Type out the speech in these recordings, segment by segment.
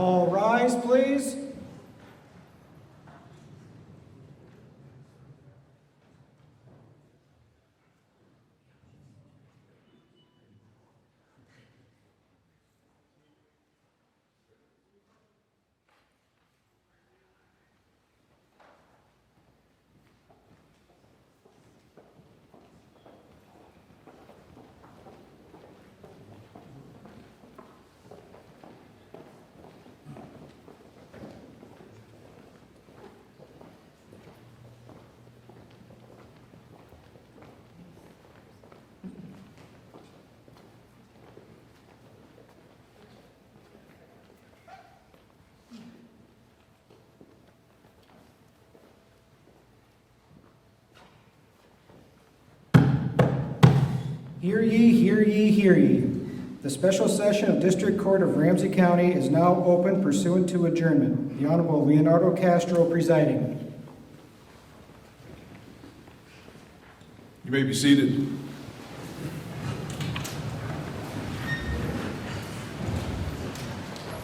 All rise, please. Hear ye, hear ye, hear ye. The special session of District Court of Ramsey County is now open pursuant to adjournment. The Honorable Leonardo Castro presiding. You may be seated.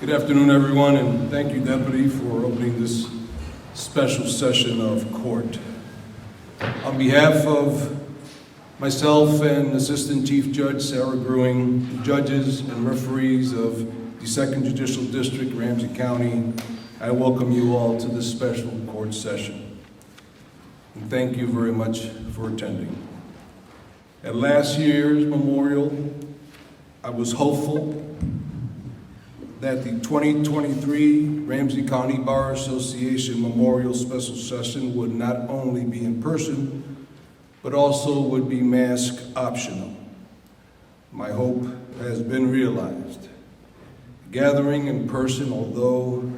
Good afternoon, everyone, and thank you, Deputy, for opening this special session of court. On behalf of myself and Assistant Chief Judge Sarah Grewing, the judges and referees of the 2nd Judicial District, Ramsey County, I welcome you all to this special court session. And thank you very much for attending. At last year's memorial, I was hopeful that the 2023 Ramsey County Bar Association Memorial Special Session would not only be in person, but also would be mask optional. My hope has been realized. Gathering in person, although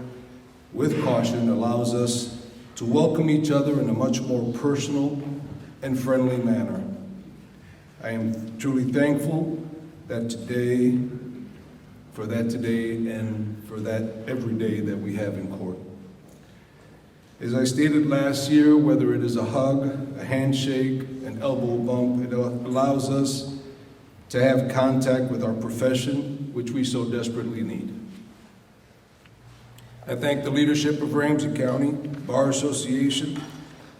with caution, allows us to welcome each other in a much more personal and friendly manner. I am truly thankful that today and for that every day that we have in court. As I stated last year, whether it is a hug, a handshake, an elbow bump, it allows us to have contact with our profession, which we so desperately need. I thank the leadership of Ramsey County Bar Association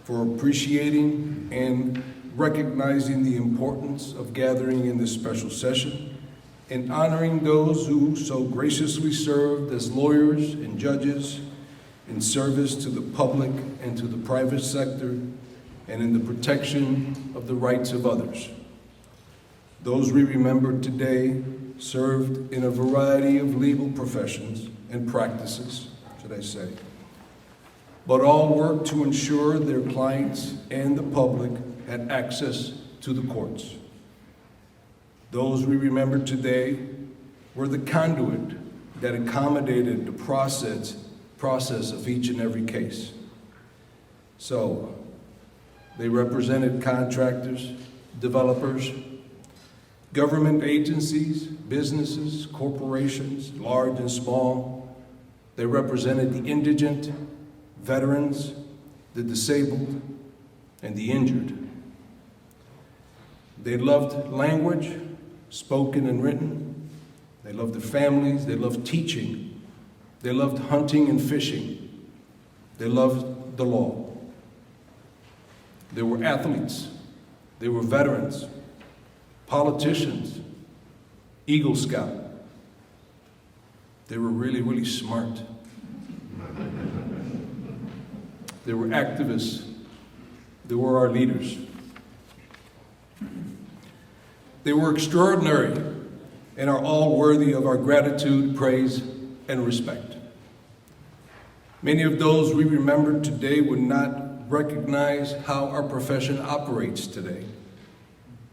for appreciating and recognizing the importance of gathering in this special session and honoring those who so graciously served as lawyers and judges in service to the public and to the private sector and in the protection of the rights of others. Those we remember today served in a variety of legal professions and practices, should I say, but all worked to ensure their clients and the public had access to the courts. Those we remember today were the conduit that accommodated the process of each and every case. So, they represented contractors, developers, government agencies, businesses, corporations, large and small. They represented the indigent, veterans, the disabled, and the injured. They loved language, spoken and written. They loved their families. They loved teaching. They loved hunting and fishing. They loved the law. They were athletes. They were veterans, politicians, Eagle Scout. They were really, really smart. They were activists. They were our leaders. They were extraordinary and are all worthy of our gratitude, praise, and respect. Many of those we remember today would not recognize how our profession operates today.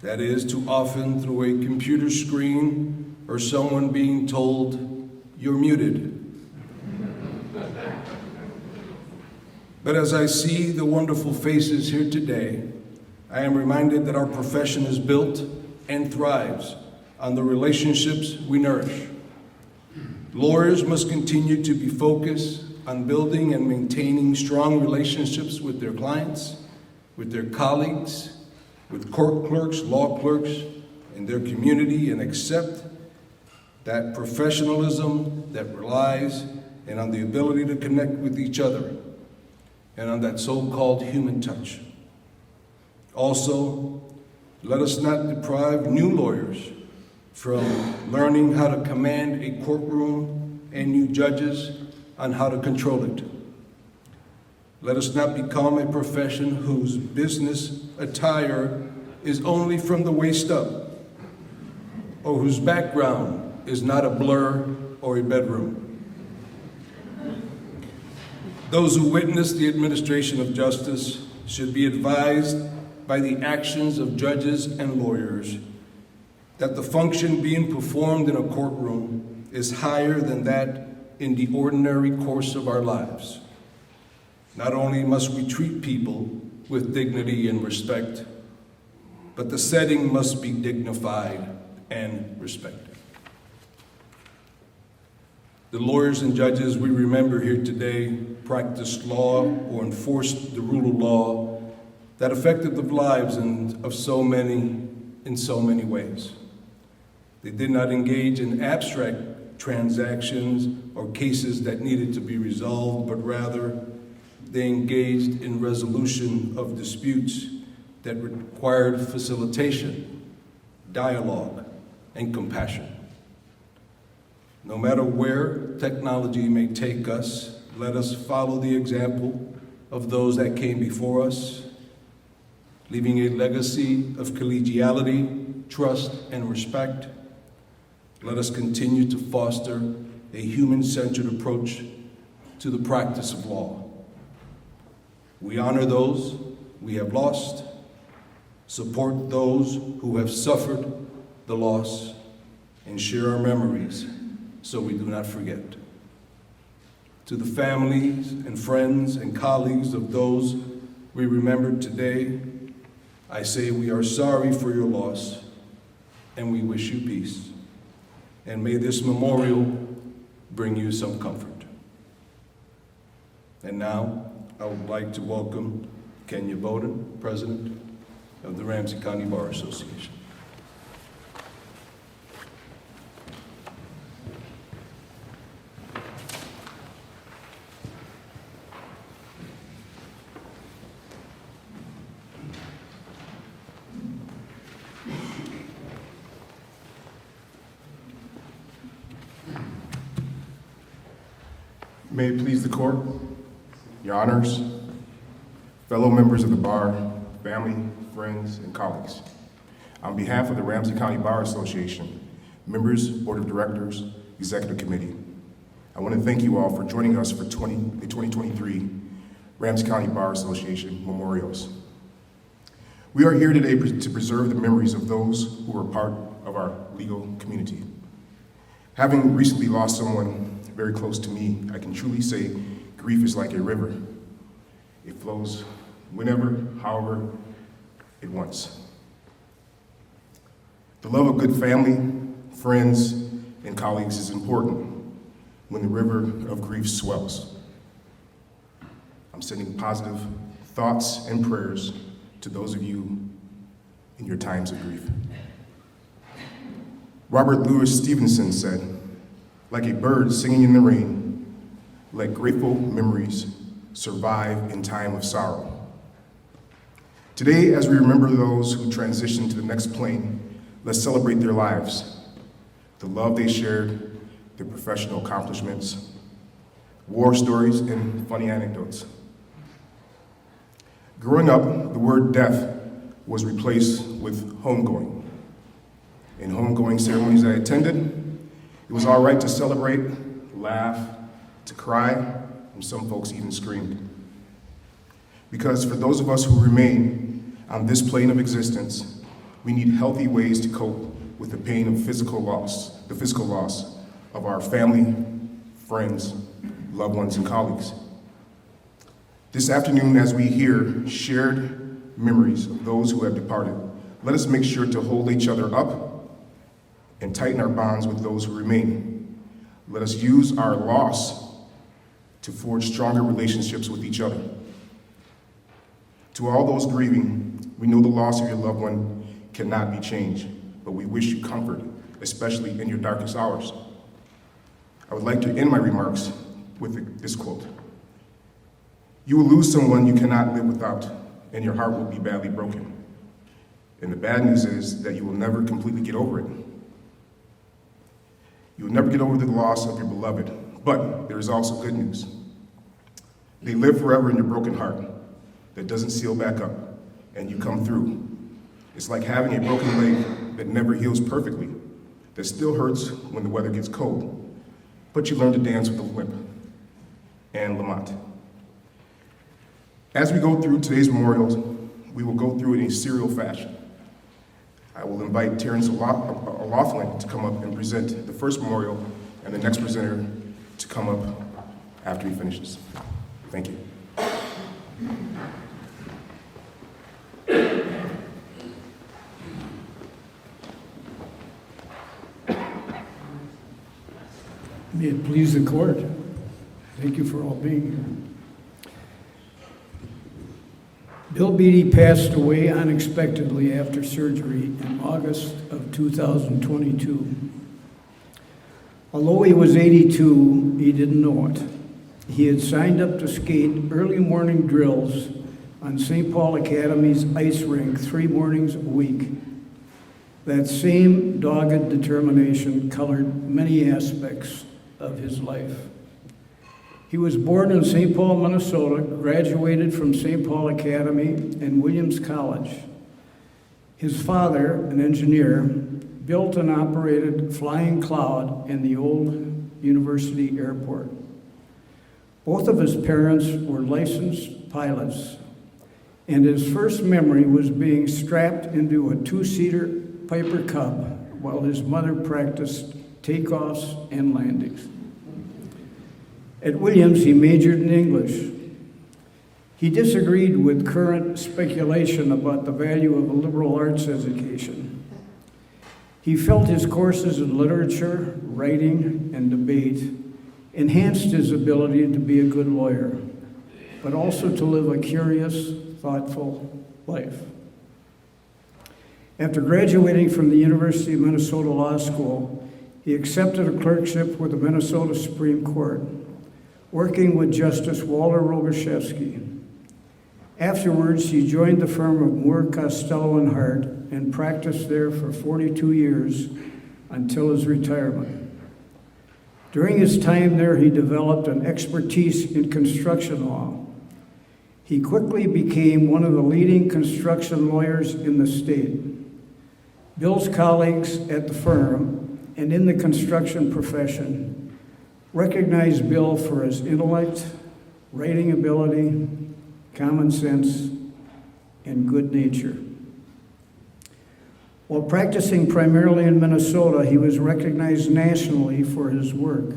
That is, too often through a computer screen or someone being told, "You're muted." But as I see the wonderful faces here today, I am reminded that our profession is built and thrives on the relationships we nourish. Lawyers must continue to be focused on building and maintaining strong relationships with their clients, with their colleagues, with court clerks, law clerks, in their community, and accept that professionalism that relies and on the ability to connect with each other, and on that so-called human touch. Also, let us not deprive new lawyers from learning how to command a courtroom and new judges on how to control it. Let us not become a profession whose business attire is only from the waist up, or whose background is not a blur or a bedroom. Those who witness the administration of justice should be advised by the actions of judges and lawyers that the function being performed in a courtroom is higher than that in the ordinary course of our lives. Not only must we treat people with dignity and respect, but the setting must be dignified and respected. The lawyers and judges we remember here today practiced law or enforced the rule of law that affected the lives of so many in so many ways. They did not engage in abstract transactions or cases that needed to be resolved, but rather they engaged in resolution of disputes that required facilitation, dialogue, and compassion. No matter where technology may take us, let us follow the example of those that came before us, leaving a legacy of collegiality, trust, and respect. Let us continue to foster a human-centered approach to the practice of law. We honor those we have lost, support those who have suffered the loss, and share our memories so we do not forget. To the families and friends and colleagues of those we remember today, I say we are sorry for your loss and we wish you peace. And may this memorial bring you some comfort. And now, I would like to welcome Kenya Bowden, President of the Ramsey County Bar Association. May it please the court, your honors, fellow members of the bar, family, friends, and colleagues. On behalf of the Ramsey County Bar Association, members, board of directors, executive committee, I want to thank you all for joining us for the 2023 Ramsey County Bar Association Memorials. We are here today to preserve the memories of those who were part of our legal community. Having recently lost someone very close to me, I can truly say grief is like a river. It flows whenever, however it wants. The love of good family, friends, and colleagues is important when the river of grief swells. I'm sending positive thoughts and prayers to those of you in your times of grief. Robert Louis Stevenson said, "Like a bird singing in the rain, let grateful memories survive in time of sorrow." Today, as we remember those who transition to the next plane, let's celebrate their lives, the love they shared, their professional accomplishments, war stories, and funny anecdotes. Growing up, the word death was replaced with homegoing. In homegoing ceremonies I attended, it was all right to celebrate, laugh, to cry, and some folks even screamed. Because for those of us who remain on this plane of existence, we need healthy ways to cope with the pain of the physical loss of our family, friends, loved ones, and colleagues. This afternoon, as we hear shared memories of those who have departed, let us make sure to hold each other up and tighten our bonds with those who remain. Let us use our loss to forge stronger relationships with each other. To all those grieving, we know the loss of your loved one cannot be changed, but we wish you comfort, especially in your darkest hours. I would like to end my remarks with this quote. You will lose someone you cannot live without, and your heart will be badly broken. And the bad news is that you will never completely get over it. You will never get over the loss of your beloved, but there is also good news. They live forever in your broken heart that doesn't seal back up, and you come through. It's like having a broken leg that never heals perfectly, that still hurts when the weather gets cold, but you learn to dance with a limp. And Lamont. As we go through today's memorials, we will go through it in a serial fashion. I will invite Terrence O'Loughlin to come up and present the first memorial, and the next presenter to come up after he finishes. Thank you. May it please the court. Thank you for all being here. Bill Beattie passed away unexpectedly after surgery in August of 2022. Although he was 82, he didn't know it. He had signed up to skate early morning drills on St. Paul Academy's ice rink 3 mornings a week. That same dogged determination colored many aspects of his life. He was born in St. Paul, Minnesota, graduated from St. Paul Academy and Williams College. His father, an engineer, built and operated Flying Cloud in the old university airport. Both of his parents were licensed pilots, and his first memory was being strapped into a 2-seater Piper Cub while his mother practiced takeoffs and landings. At Williams, he majored in English. He disagreed with current speculation about the value of a liberal arts education. He felt his courses in literature, writing, and debate enhanced his ability to be a good lawyer, but also to live a curious, thoughtful life. After graduating from the University of Minnesota Law School, he accepted a clerkship with the Minnesota Supreme Court, working with Justice Walter Rogoshevsky. Afterwards, he joined the firm of Moore, Costello & Hart and practiced there for 42 years until his retirement. During his time there, he developed an expertise in construction law. He quickly became one of the leading construction lawyers in the state. Bill's colleagues at the firm and in the construction profession recognized Bill for his intellect, writing ability, common sense, and good nature. While practicing primarily in Minnesota, he was recognized nationally for his work.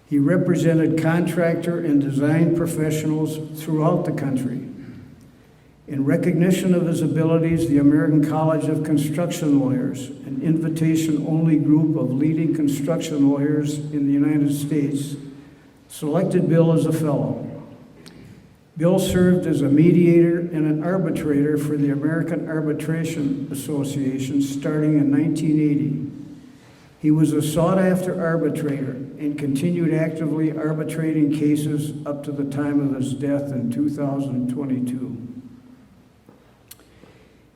He represented contractor and design professionals throughout the country. In recognition of his abilities, the American College of Construction Lawyers, an invitation-only group of leading construction lawyers in the United States, selected Bill as a fellow. Bill served as a mediator and an arbitrator for the American Arbitration Association starting in 1980. He was a sought-after arbitrator and continued actively arbitrating cases up to the time of his death in 2022.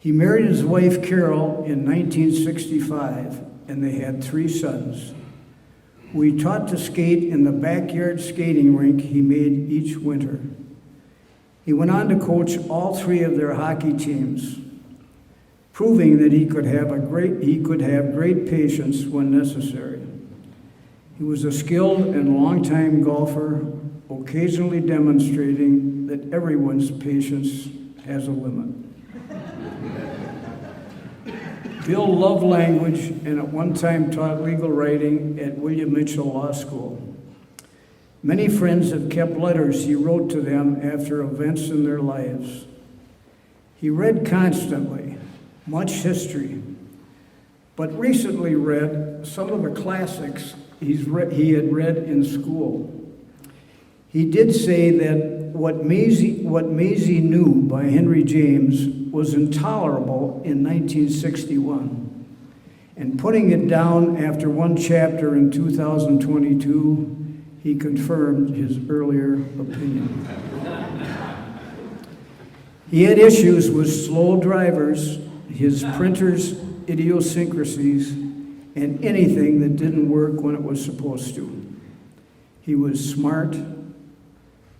He married his wife Carol in 1965, and they had 3 sons, who he taught to skate in the backyard skating rink he made each winter. He went on to coach all 3 of their hockey teams, proving that he could have great patience when necessary. He was a skilled and longtime golfer, occasionally demonstrating that everyone's patience has a limit. Bill loved language and at one time taught legal writing at William Mitchell Law School. Many friends have kept letters he wrote to them after events in their lives. He read constantly, much history, but recently read some of the classics he had read in school. He did say that What Maisie Knew by Henry James was intolerable in 1961, and putting it down after one chapter in 2022, he confirmed his earlier opinion. He had issues with slow drivers, his printer's idiosyncrasies, and anything that didn't work when it was supposed to. He was smart,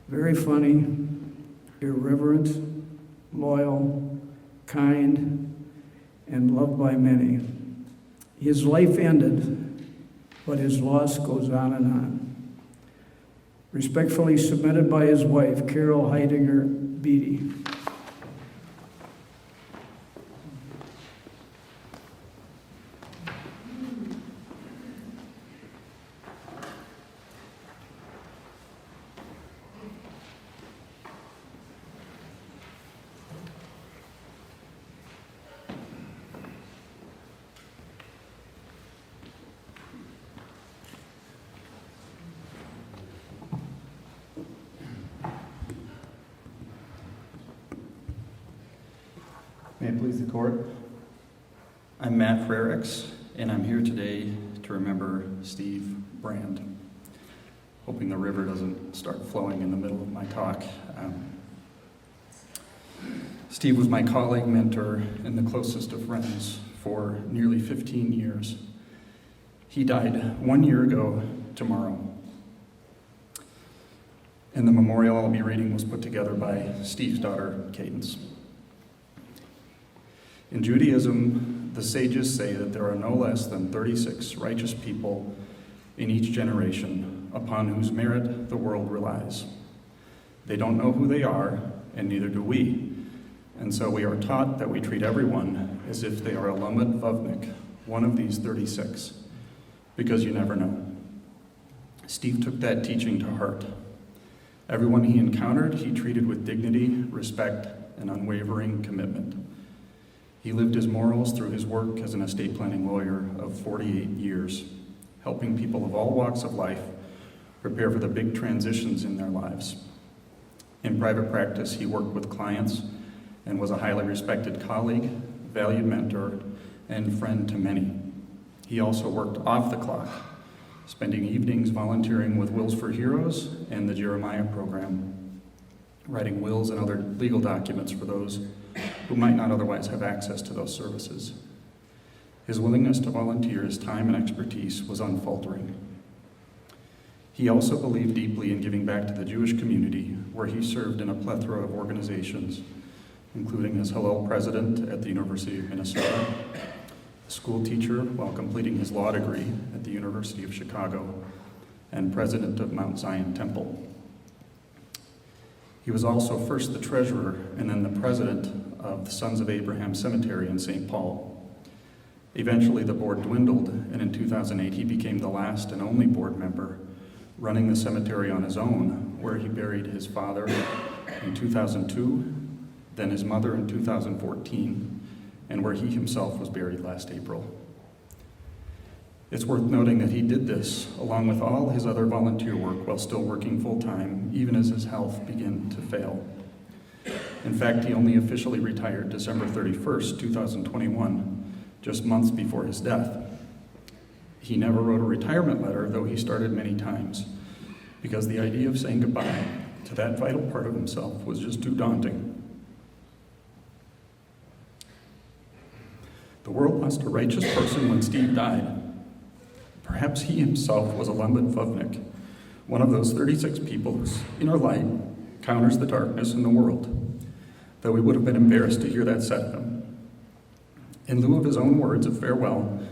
very funny, irreverent, loyal, kind, and loved by many. His life ended, but his loss goes on and on. Respectfully submitted by his wife, Carol Heidinger Beatty. May it please the court. I'm Matt Frericks, and I'm here today to remember Steve Brand. Hoping the river doesn't start flowing in the middle of my talk. Steve was my colleague, mentor, and the closest of friends for nearly 15 years. He died 1 year ago tomorrow. And the memorial I'll be reading was put together by Steve's daughter, Cadence. In Judaism, the sages say that there are no less than 36 righteous people in each generation upon whose merit the world relies. They don't know who they are, and neither do we. And so we are taught that we treat everyone as if they are a Lamed Vavnik, one of these 36, because you never know. Steve took that teaching to heart. Everyone he encountered, he treated with dignity, respect, and unwavering commitment. He lived his morals through his work as an estate planning lawyer of 48 years, helping people of all walks of life prepare for the big transitions in their lives. In private practice, he worked with clients and was a highly respected colleague, valued mentor, and friend to many. He also worked off the clock, spending evenings volunteering with Wills for Heroes and the Jeremiah program, writing wills and other legal documents for those who might not otherwise have access to those services. His willingness to volunteer his time and expertise was unfaltering. He also believed deeply in giving back to the Jewish community, where he served in a plethora of organizations, including as Hillel president at the University of Minnesota, a school teacher while completing his law degree at the University of Chicago, and president of Mount Zion Temple. He was also first the treasurer and then the president of the Sons of Abraham Cemetery in St. Paul. Eventually the board dwindled, and in 2008 he became the last and only board member, running the cemetery on his own, where he buried his father in 2002, then his mother in 2014, and where he himself was buried last April. It's worth noting that he did this along with all his other volunteer work while still working full-time, even as his health began to fail. In fact, he only officially retired December 31st, 2021, just months before his death. He never wrote a retirement letter, though he started many times, because the idea of saying goodbye to that vital part of himself was just too daunting. The world lost a righteous person when Steve died. Perhaps he himself was a Lamed Vavnik, one of those 36 people whose inner light counters the darkness in the world, though we would have been embarrassed to hear that said of him. In lieu of his own words of farewell,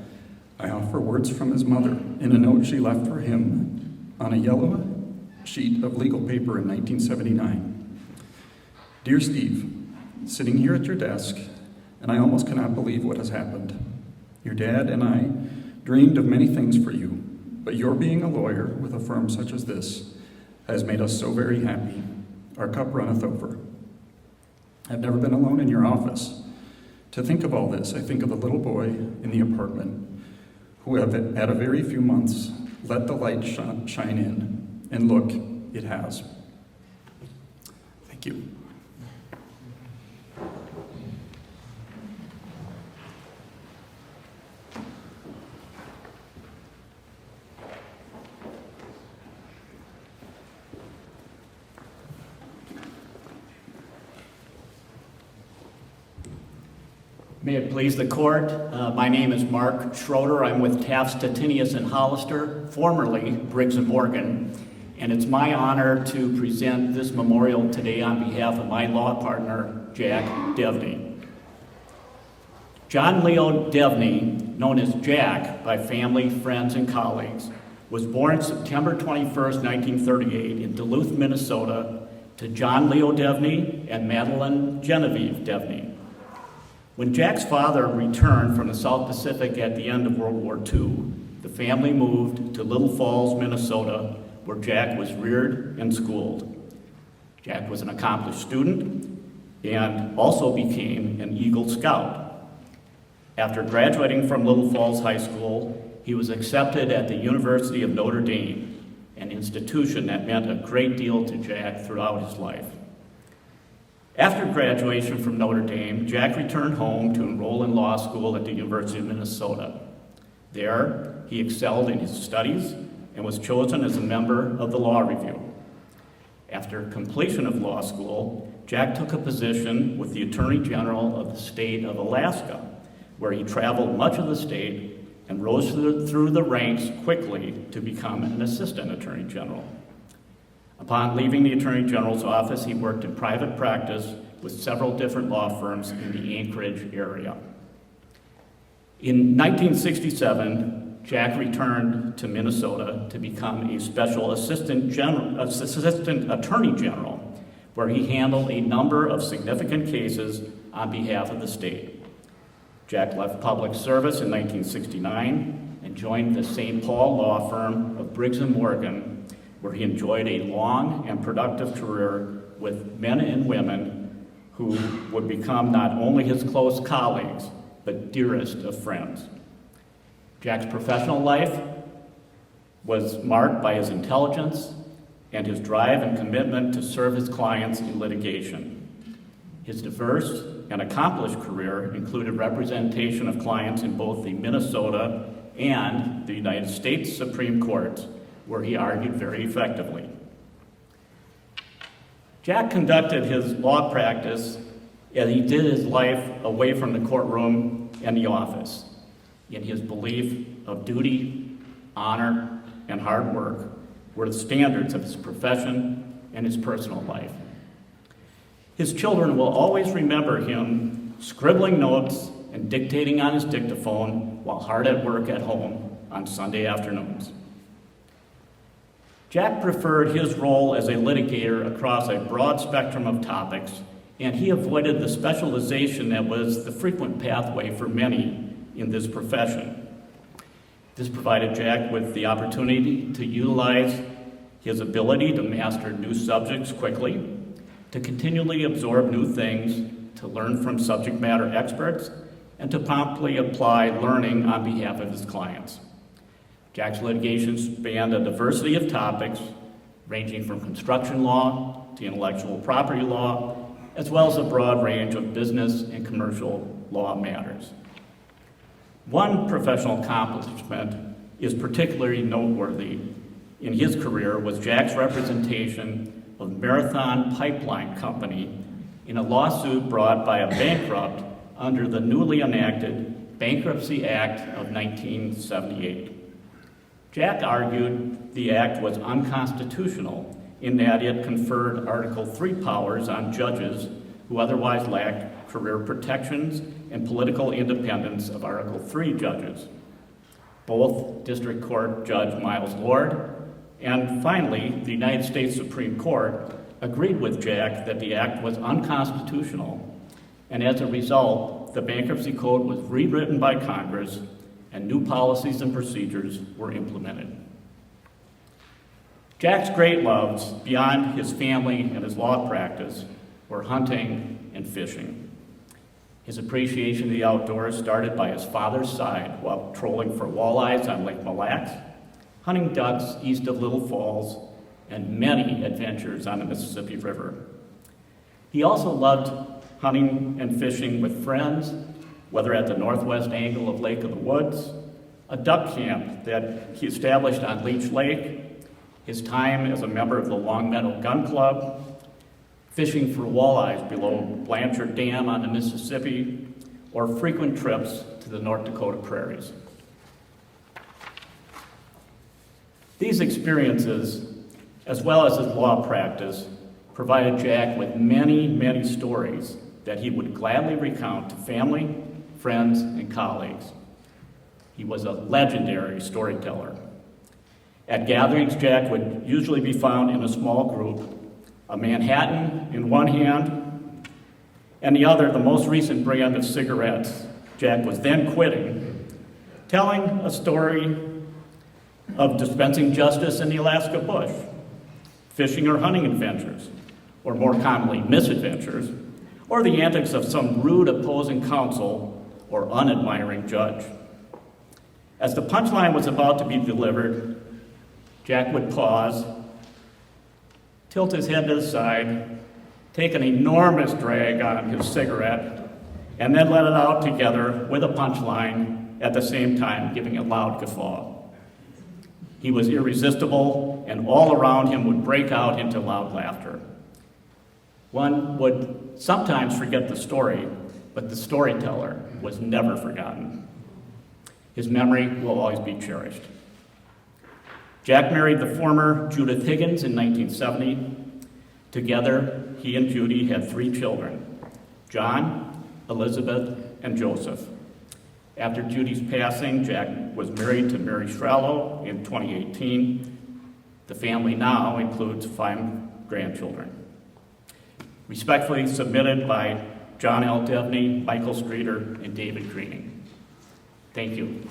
I offer words from his mother in a note she left for him on a yellow sheet of legal paper in 1979. Dear Steve, sitting here at your desk, and I almost cannot believe what has happened. Your dad and I dreamed of many things for you, but your being a lawyer with a firm such as this has made us so very happy. Our cup runneth over. I've never been alone in your office. To think of all this, I think of the little boy in the apartment who have, at a very few months, let the light shine in. And look, it has. Thank you. May it please the court, my name is Mark Schroeder. I'm with Taft, Stettinius & Hollister, formerly Briggs & Morgan, and it's my honor to present this memorial today on behalf of my law partner, Jack Devney. John Leo Devney, known as Jack by family, friends, and colleagues, was born September 21st, 1938 in Duluth, Minnesota, to John Leo Devney and Madeline Genevieve Devney. When Jack's father returned from the South Pacific at the end of World War II, the family moved to Little Falls, Minnesota, where Jack was reared and schooled. Jack was an accomplished student and also became an Eagle Scout. After graduating from Little Falls High School, he was accepted at the University of Notre Dame, an institution that meant a great deal to Jack throughout his life. After graduation from Notre Dame, Jack returned home to enroll in law school at the University of Minnesota. There, he excelled in his studies and was chosen as a member of the Law Review. After completion of law school, Jack took a position with the Attorney General of the state of Alaska, where he traveled much of the state and rose through the ranks quickly to become an assistant attorney general. Upon leaving the Attorney General's office, he worked in private practice with several different law firms in the Anchorage area. In 1967, Jack returned to Minnesota to become a special assistant attorney general, where he handled a number of significant cases on behalf of the state. Jack left public service in 1969 and joined the St. Paul law firm of Briggs & Morgan, where he enjoyed a long and productive career with men and women who would become not only his close colleagues, but dearest of friends. Jack's professional life was marked by his intelligence and his drive and commitment to serve his clients in litigation. His diverse and accomplished career included representation of clients in both the Minnesota and the United States Supreme Courts, where he argued very effectively. Jack conducted his law practice as he did his life away from the courtroom and the office, in his belief of duty, honor, and hard work were the standards of his profession and his personal life. His children will always remember him scribbling notes and dictating on his dictaphone while hard at work at home on Sunday afternoons. Jack preferred his role as a litigator across a broad spectrum of topics, and he avoided the specialization that was the frequent pathway for many in this profession. This provided Jack with the opportunity to utilize his ability to master new subjects quickly, to continually absorb new things, to learn from subject matter experts, and to promptly apply learning on behalf of his clients. Jack's litigation spanned a diversity of topics, ranging from construction law to intellectual property law, as well as a broad range of business and commercial law matters. One professional accomplishment is particularly noteworthy in his career was Jack's representation of Marathon Pipeline Company in a lawsuit brought by a bankrupt under the newly enacted Bankruptcy Act of 1978. Jack argued the act was unconstitutional in that it conferred Article III powers on judges who otherwise lacked career protections and political independence of Article III judges. Both District Court Judge Miles Lord and finally the United States Supreme Court agreed with Jack that the act was unconstitutional, and as a result, the Bankruptcy Code was rewritten by Congress and new policies and procedures were implemented. Jack's great loves, beyond his family and his law practice, were hunting and fishing. His appreciation of the outdoors started by his father's side while trolling for walleyes on Lake Mille Lacs, hunting ducks east of Little Falls, and many adventures on the Mississippi River. He also loved hunting and fishing with friends, whether at the northwest angle of Lake of the Woods, a duck camp that he established on Leech Lake, his time as a member of the Long Meadow Gun Club, fishing for walleyes below Blanchard Dam on the Mississippi, or frequent trips to the North Dakota prairies. These experiences, as well as his law practice, provided Jack with many, many stories that he would gladly recount to family, friends, and colleagues. He was a legendary storyteller. At gatherings, Jack would usually be found in a small group, a Manhattan in one hand, and the other, the most recent brand of cigarettes Jack was then quitting, telling a story of dispensing justice in the Alaska bush, fishing or hunting adventures, or more commonly, misadventures, or the antics of some rude opposing counsel or unadmiring judge. As the punchline was about to be delivered, Jack would pause, tilt his head to the side, take an enormous drag on his cigarette, and then let it out together with a punchline, at the same time giving a loud guffaw. He was irresistible, and all around him would break out into loud laughter. One would sometimes forget the story, but the storyteller was never forgotten. His memory will always be cherished. Jack married the former Judith Higgins in 1970. Together, he and Judy had 3 children, John, Elizabeth, and Joseph. After Judy's passing, Jack was married to Mary Shrallo in 2018. The family now includes 5 grandchildren. Respectfully submitted by John L. Devney, Michael Streeter, and David Greening. Thank you.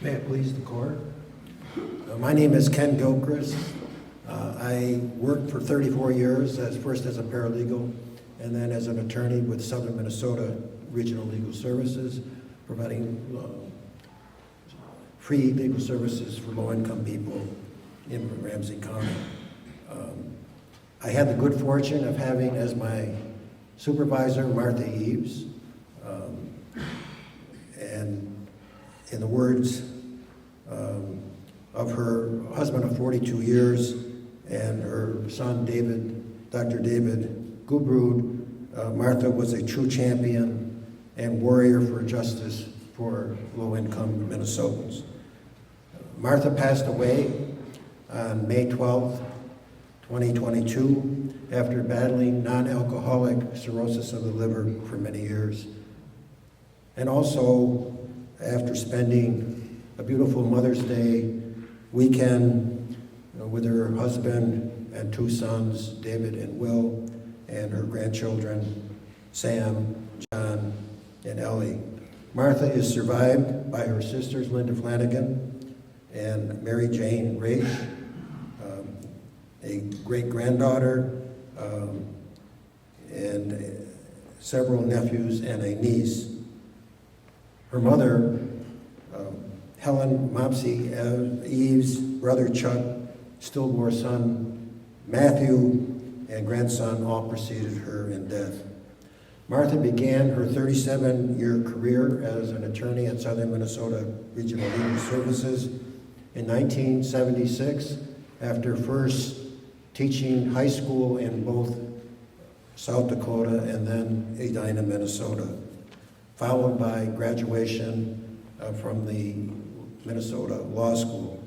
May it please the court. My name is Ken Gilchrist. I worked for 34 years, first as a paralegal and then as an attorney with Southern Minnesota Regional Legal Services, providing free legal services for low-income people in Ramsey County. I had the good fortune of having as my supervisor Martha Eves, and in the words of her husband of 42 years and her son David, Dr. David Gubrud, Martha was a true champion and warrior for justice for low-income Minnesotans. Martha passed away on May 12, 2022, after battling non-alcoholic cirrhosis of the liver for many years, and also after spending a beautiful Mother's Day weekend with her husband and 2 sons, David and Will, and her grandchildren, Sam, John, and Ellie. Martha is survived by her sisters, Linda Flanagan and Mary Jane Raich, a great-granddaughter, and several nephews and a niece. Her mother, Helen Mopsy Eves, brother Chuck, stillborn son Matthew, and grandson all preceded her in death. Martha began her 37-year career as an attorney at Southern Minnesota Regional Legal Services in 1976, after first teaching high school in both South Dakota and then Edina, Minnesota, followed by graduation from the Minnesota Law School.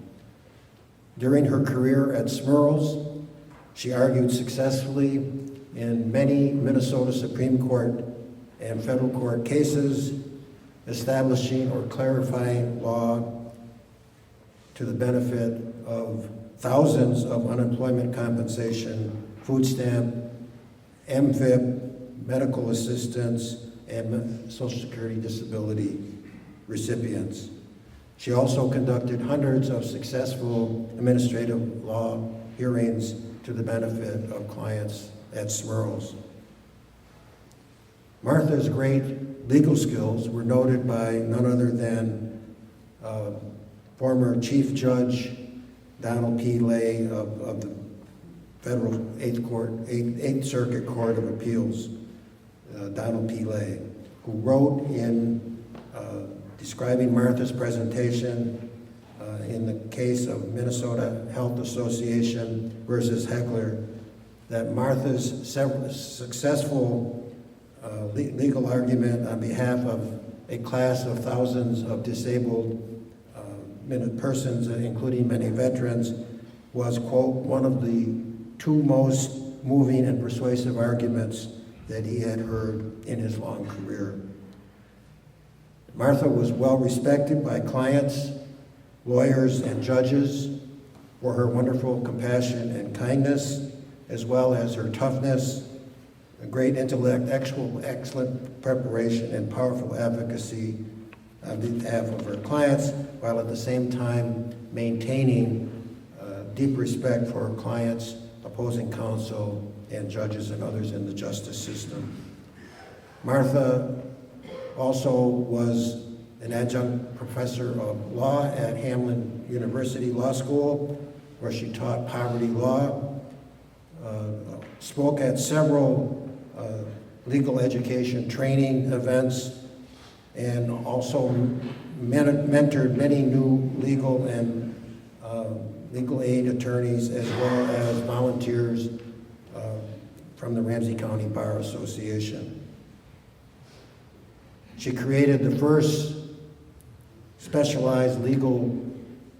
During her career at Smurls, she argued successfully in many Minnesota Supreme Court and federal court cases, establishing or clarifying law to the benefit of thousands of unemployment compensation, food stamp, MFIP, medical assistance, and Social Security disability recipients. She also conducted hundreds of successful administrative law hearings to the benefit of clients at Smurls. Martha's great legal skills were noted by none other than former Chief Judge Donald P. Lay of the Federal Eighth Circuit Court of Appeals, Donald P. Lay, who wrote in describing Martha's presentation in the case of Minnesota Health Association versus Heckler, that Martha's successful legal argument on behalf of a class of thousands of disabled persons, including many veterans, was, quote, one of the two most moving and persuasive arguments that he had heard in his long career. Martha was well respected by clients, lawyers, and judges for her wonderful compassion and kindness, as well as her toughness, a great intellect, excellent preparation, and powerful advocacy on behalf of her clients, while at the same time maintaining deep respect for her clients, opposing counsel, and judges and others in the justice system. Martha also was an adjunct professor of law at Hamline University Law School, where she taught poverty law, spoke at several legal education training events, and also mentored many new legal and legal aid attorneys, as well as volunteers from the Ramsey County Bar Association. She created the first specialized legal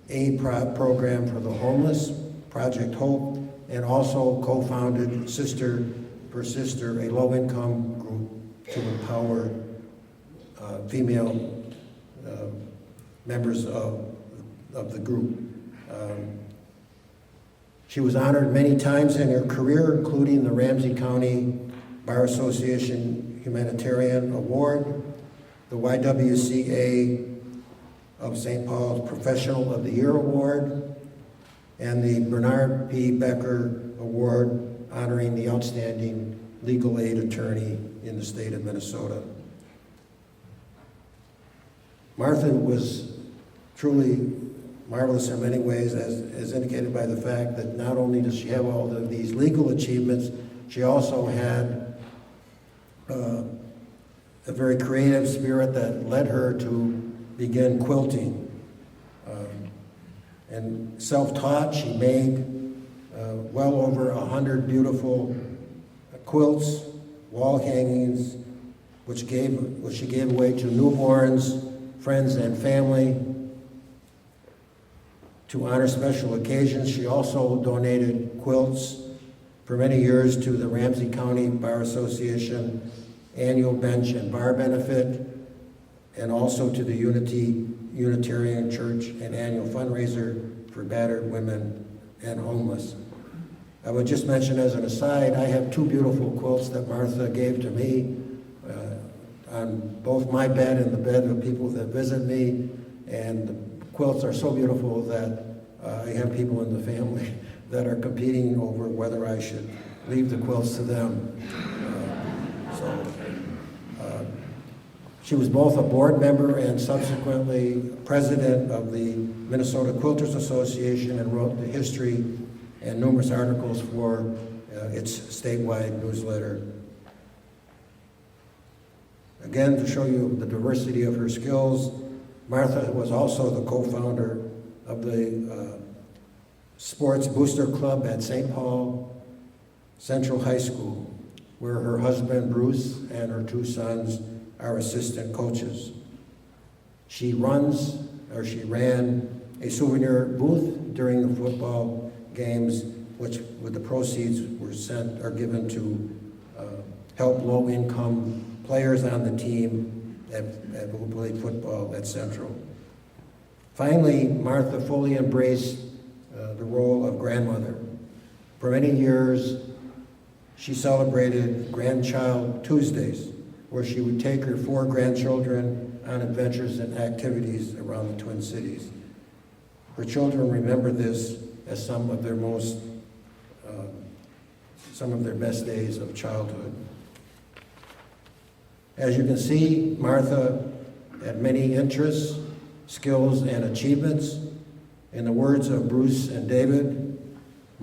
aid program for the homeless, Project Hope, and also co-founded Sister for Sister, a low-income group to empower female members of the group. She was honored many times in her career, including the Ramsey County Bar Association Humanitarian Award, the YWCA of St. Paul's Professional of the Year Award, and the Bernard P. Becker Award honoring the outstanding legal aid attorney in the state of Minnesota. Martha was truly marvelous in many ways, as indicated by the fact that not only does she have all of these legal achievements, she also had a very creative spirit that led her to begin quilting. And self-taught, she made well over 100 beautiful quilts, wall hangings, which she gave away to newborns, friends, and family. To honor special occasions, she also donated quilts for many years to the Ramsey County Bar Association annual bench and bar benefit, and also to the Unitarian Church and annual fundraiser for battered women and homeless. I would just mention as an aside, I have two beautiful quilts that Martha gave to me on both my bed and the bed of people that visit me, and the quilts are so beautiful that I have people in the family that are competing over whether I should leave the quilts to them. She was both a board member and subsequently president of the Minnesota Quilters Association, and wrote the history and numerous articles for its statewide newsletter. Again, to show you the diversity of her skills, Martha was also the co-founder of the Sports Booster Club at St. Paul Central High School, where her husband Bruce and her two sons are assistant coaches. She ran a souvenir booth during the football games, which with the proceeds are given to help low-income players on the team who played football at Central. Finally, Martha fully embraced the role of grandmother. For many years, she celebrated Grandchild Tuesdays, where she would take her 4 grandchildren on adventures and activities around the Twin Cities. Her children remember this as some of their best days of childhood. As you can see, Martha had many interests, skills, and achievements. In the words of Bruce and David,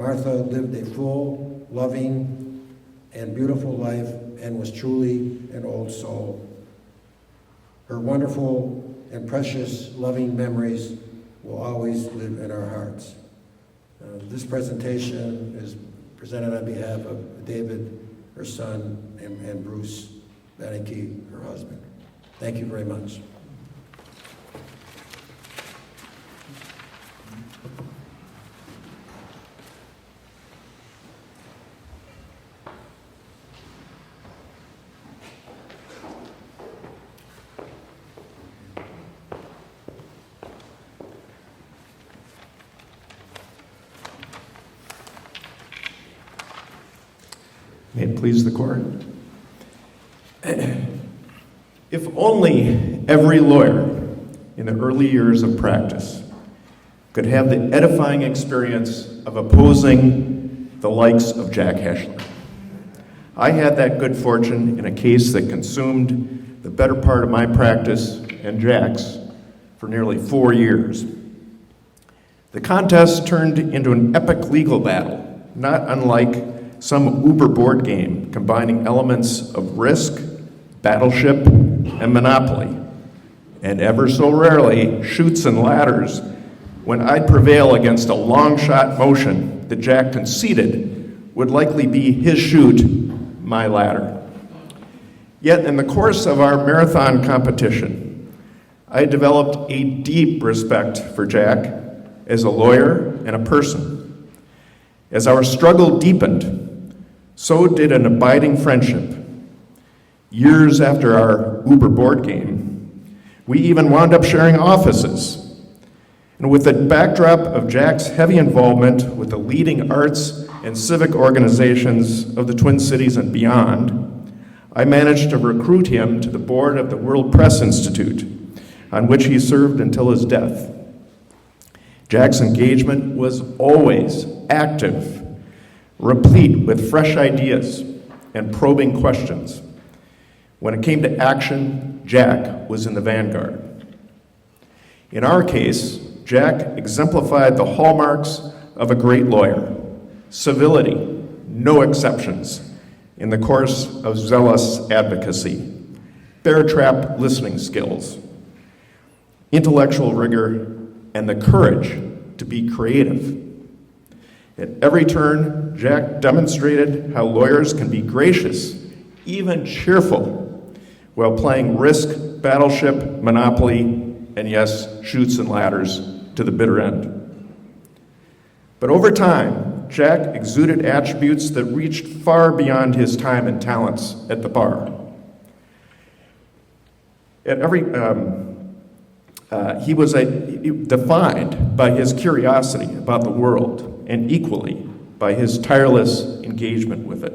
Martha lived a full, loving, and beautiful life and was truly an old soul. Her wonderful and precious loving memories will always live in our hearts. This presentation is presented on behalf of David, her son, and Bruce Beneke, her husband. Thank you very much. May it please the court. If only every lawyer in the early years of practice could have the edifying experience of opposing the likes of Jack Heschler. I had that good fortune in a case that consumed the better part of my practice and Jack's for nearly 4 years. The contest turned into an epic legal battle, not unlike some Uber board game combining elements of Risk, Battleship, and Monopoly, and ever so rarely Chutes and Ladders, when I'd prevail against a long-shot motion that Jack conceded would likely be his chute, my ladder. Yet in the course of our marathon competition, I developed a deep respect for Jack as a lawyer and a person. As our struggle deepened, so did an abiding friendship. Years after our Uber board game, we even wound up sharing offices. And with the backdrop of Jack's heavy involvement with the leading arts and civic organizations of the Twin Cities and beyond, I managed to recruit him to the board of the World Press Institute, on which he served until his death. Jack's engagement was always active, replete with fresh ideas and probing questions. When it came to action, Jack was in the vanguard. In our case, Jack exemplified the hallmarks of a great lawyer: civility, no exceptions, in the course of zealous advocacy, bear-trap listening skills, intellectual rigor, and the courage to be creative. At every turn, Jack demonstrated how lawyers can be gracious, even cheerful, while playing Risk, Battleship, Monopoly, and yes, Chutes and Ladders to the bitter end. But over time, Jack exuded attributes that reached far beyond his time and talents at the bar. He was defined by his curiosity about the world and equally by his tireless engagement with it.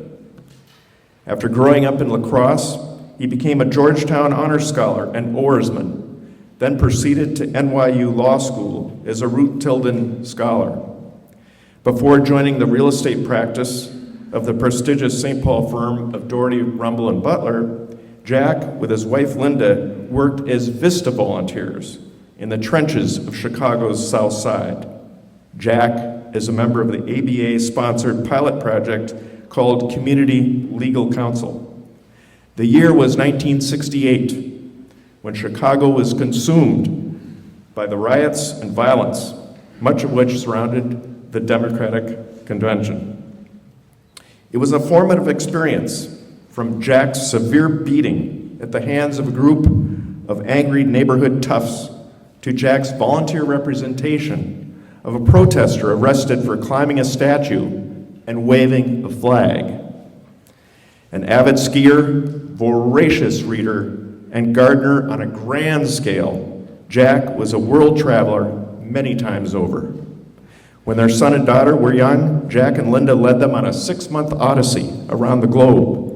After growing up in La Crosse, he became a Georgetown Honor Scholar and oarsman, then proceeded to NYU Law School as a Ruth Tilden Scholar. Before joining the real estate practice of the prestigious St. Paul firm of Doherty, Rumble, and Butler, Jack, with his wife Linda, worked as Vista volunteers in the trenches of Chicago's South Side. Jack is a member of the ABA-sponsored pilot project called Community Legal Counsel. The year was 1968, when Chicago was consumed by the riots and violence, much of which surrounded the Democratic Convention. It was a formative experience, from Jack's severe beating at the hands of a group of angry neighborhood toughs to Jack's volunteer representation of a protester arrested for climbing a statue and waving a flag. An avid skier, voracious reader, and gardener on a grand scale, Jack was a world traveler many times over. When their son and daughter were young, Jack and Linda led them on a 6-month odyssey around the globe.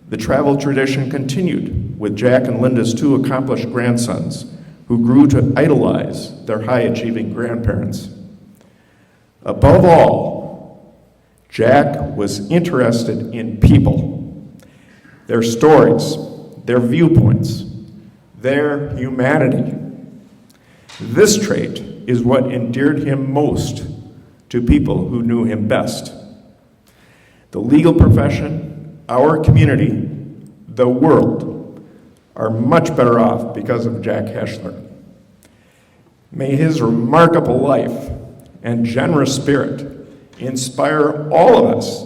The travel tradition continued with Jack and Linda's 2 accomplished grandsons, who grew to idolize their high-achieving grandparents. Above all, Jack was interested in people, their stories, their viewpoints, their humanity. This trait is what endeared him most to people who knew him best. The legal profession, our community, the world are much better off because of Jack Heschler. May his remarkable life and generous spirit inspire all of us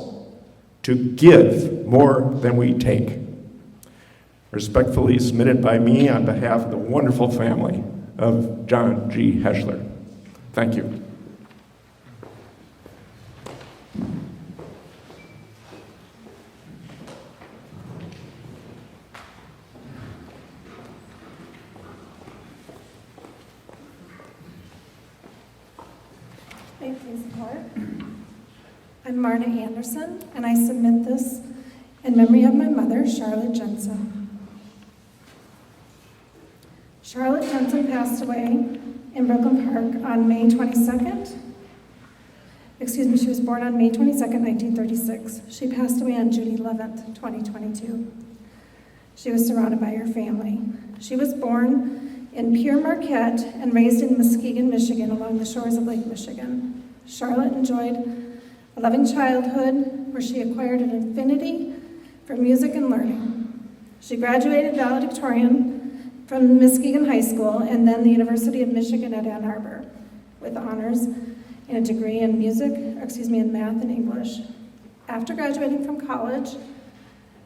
to give more than we take. Respectfully submitted by me on behalf of the wonderful family of John G. Heschler. Thank you. May it please the court. I'm Marta Anderson, and I submit this in memory of my mother, Charlotte Jensen. Charlotte Jensen passed away in Brooklyn Park on May 22nd. She was born on May 22nd, 1936. She passed away on June 11th, 2022. She was surrounded by her family. She was born in Pere Marquette and raised in Muskegon, Michigan, along the shores of Lake Michigan. Charlotte enjoyed a loving childhood where she acquired an affinity for music and learning. She graduated valedictorian from Muskegon High School and then the University of Michigan at Ann Arbor with honors and a degree in in math and English. After graduating from college,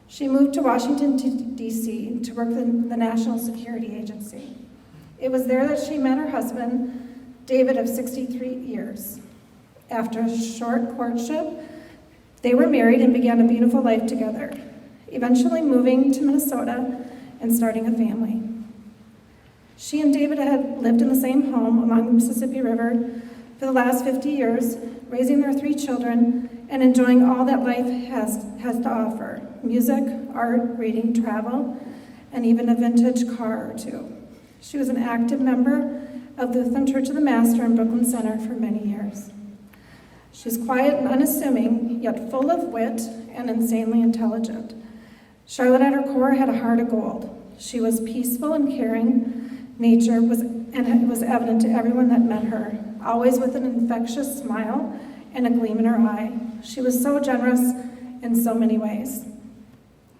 she moved to Washington, D.C. to work in the National Security Agency. It was there that she met her husband, David, of 63 years. After a short courtship, they were married and began a beautiful life together, eventually moving to Minnesota and starting a family. She and David had lived in the same home along the Mississippi River for the last 50 years, raising their 3 children and enjoying all that life has to offer: music, art, reading, travel, and even a vintage car or 2. She was an active member of the Lutheran Church of the Master in Brooklyn Center for many years. She's quiet and unassuming, yet full of wit and insanely intelligent. Charlotte at her core had a heart of gold. She was peaceful and caring. Nature was, and it was evident to everyone that met her, always with an infectious smile and a gleam in her eye. She was so generous in so many ways,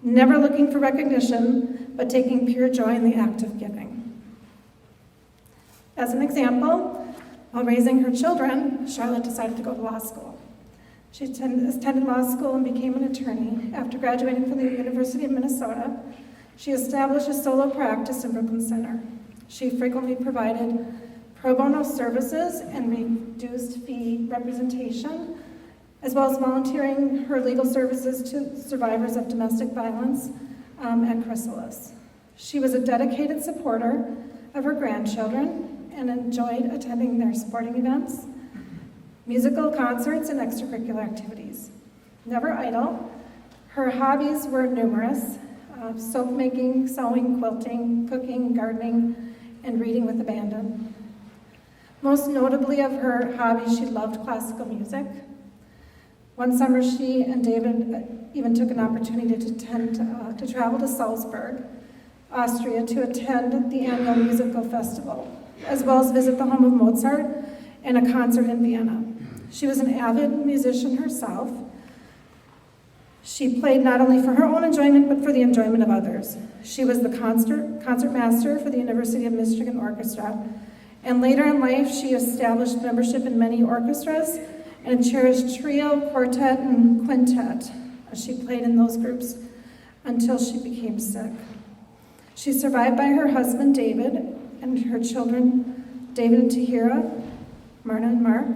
never looking for recognition, but taking pure joy in the act of giving. As an example, while raising her children, Charlotte decided to go to law school. She attended law school and became an attorney. After graduating from the University of Minnesota, she established a solo practice in Brooklyn Center. She frequently provided pro bono services and reduced fee representation, as well as volunteering her legal services to survivors of domestic violence at Chrysalis. She was a dedicated supporter of her grandchildren and enjoyed attending their sporting events, musical concerts, and extracurricular activities. Never idle, her hobbies were numerous: soap making, sewing, quilting, cooking, gardening, and reading with abandon. Most notably of her hobbies, she loved classical music. One summer, she and David even took an opportunity to travel to Salzburg, Austria, to attend the annual musical festival, as well as visit the home of Mozart and a concert in Vienna. She was an avid musician herself. She played not only for her own enjoyment, but for the enjoyment of others. She was the concert master for the University of Michigan Orchestra, and later in life, she established membership in many orchestras and cherished trio, quartet, and quintet. She played in those groups until she became sick. She's survived by her husband, David, and her children, David and Tahira, Marna and Mark,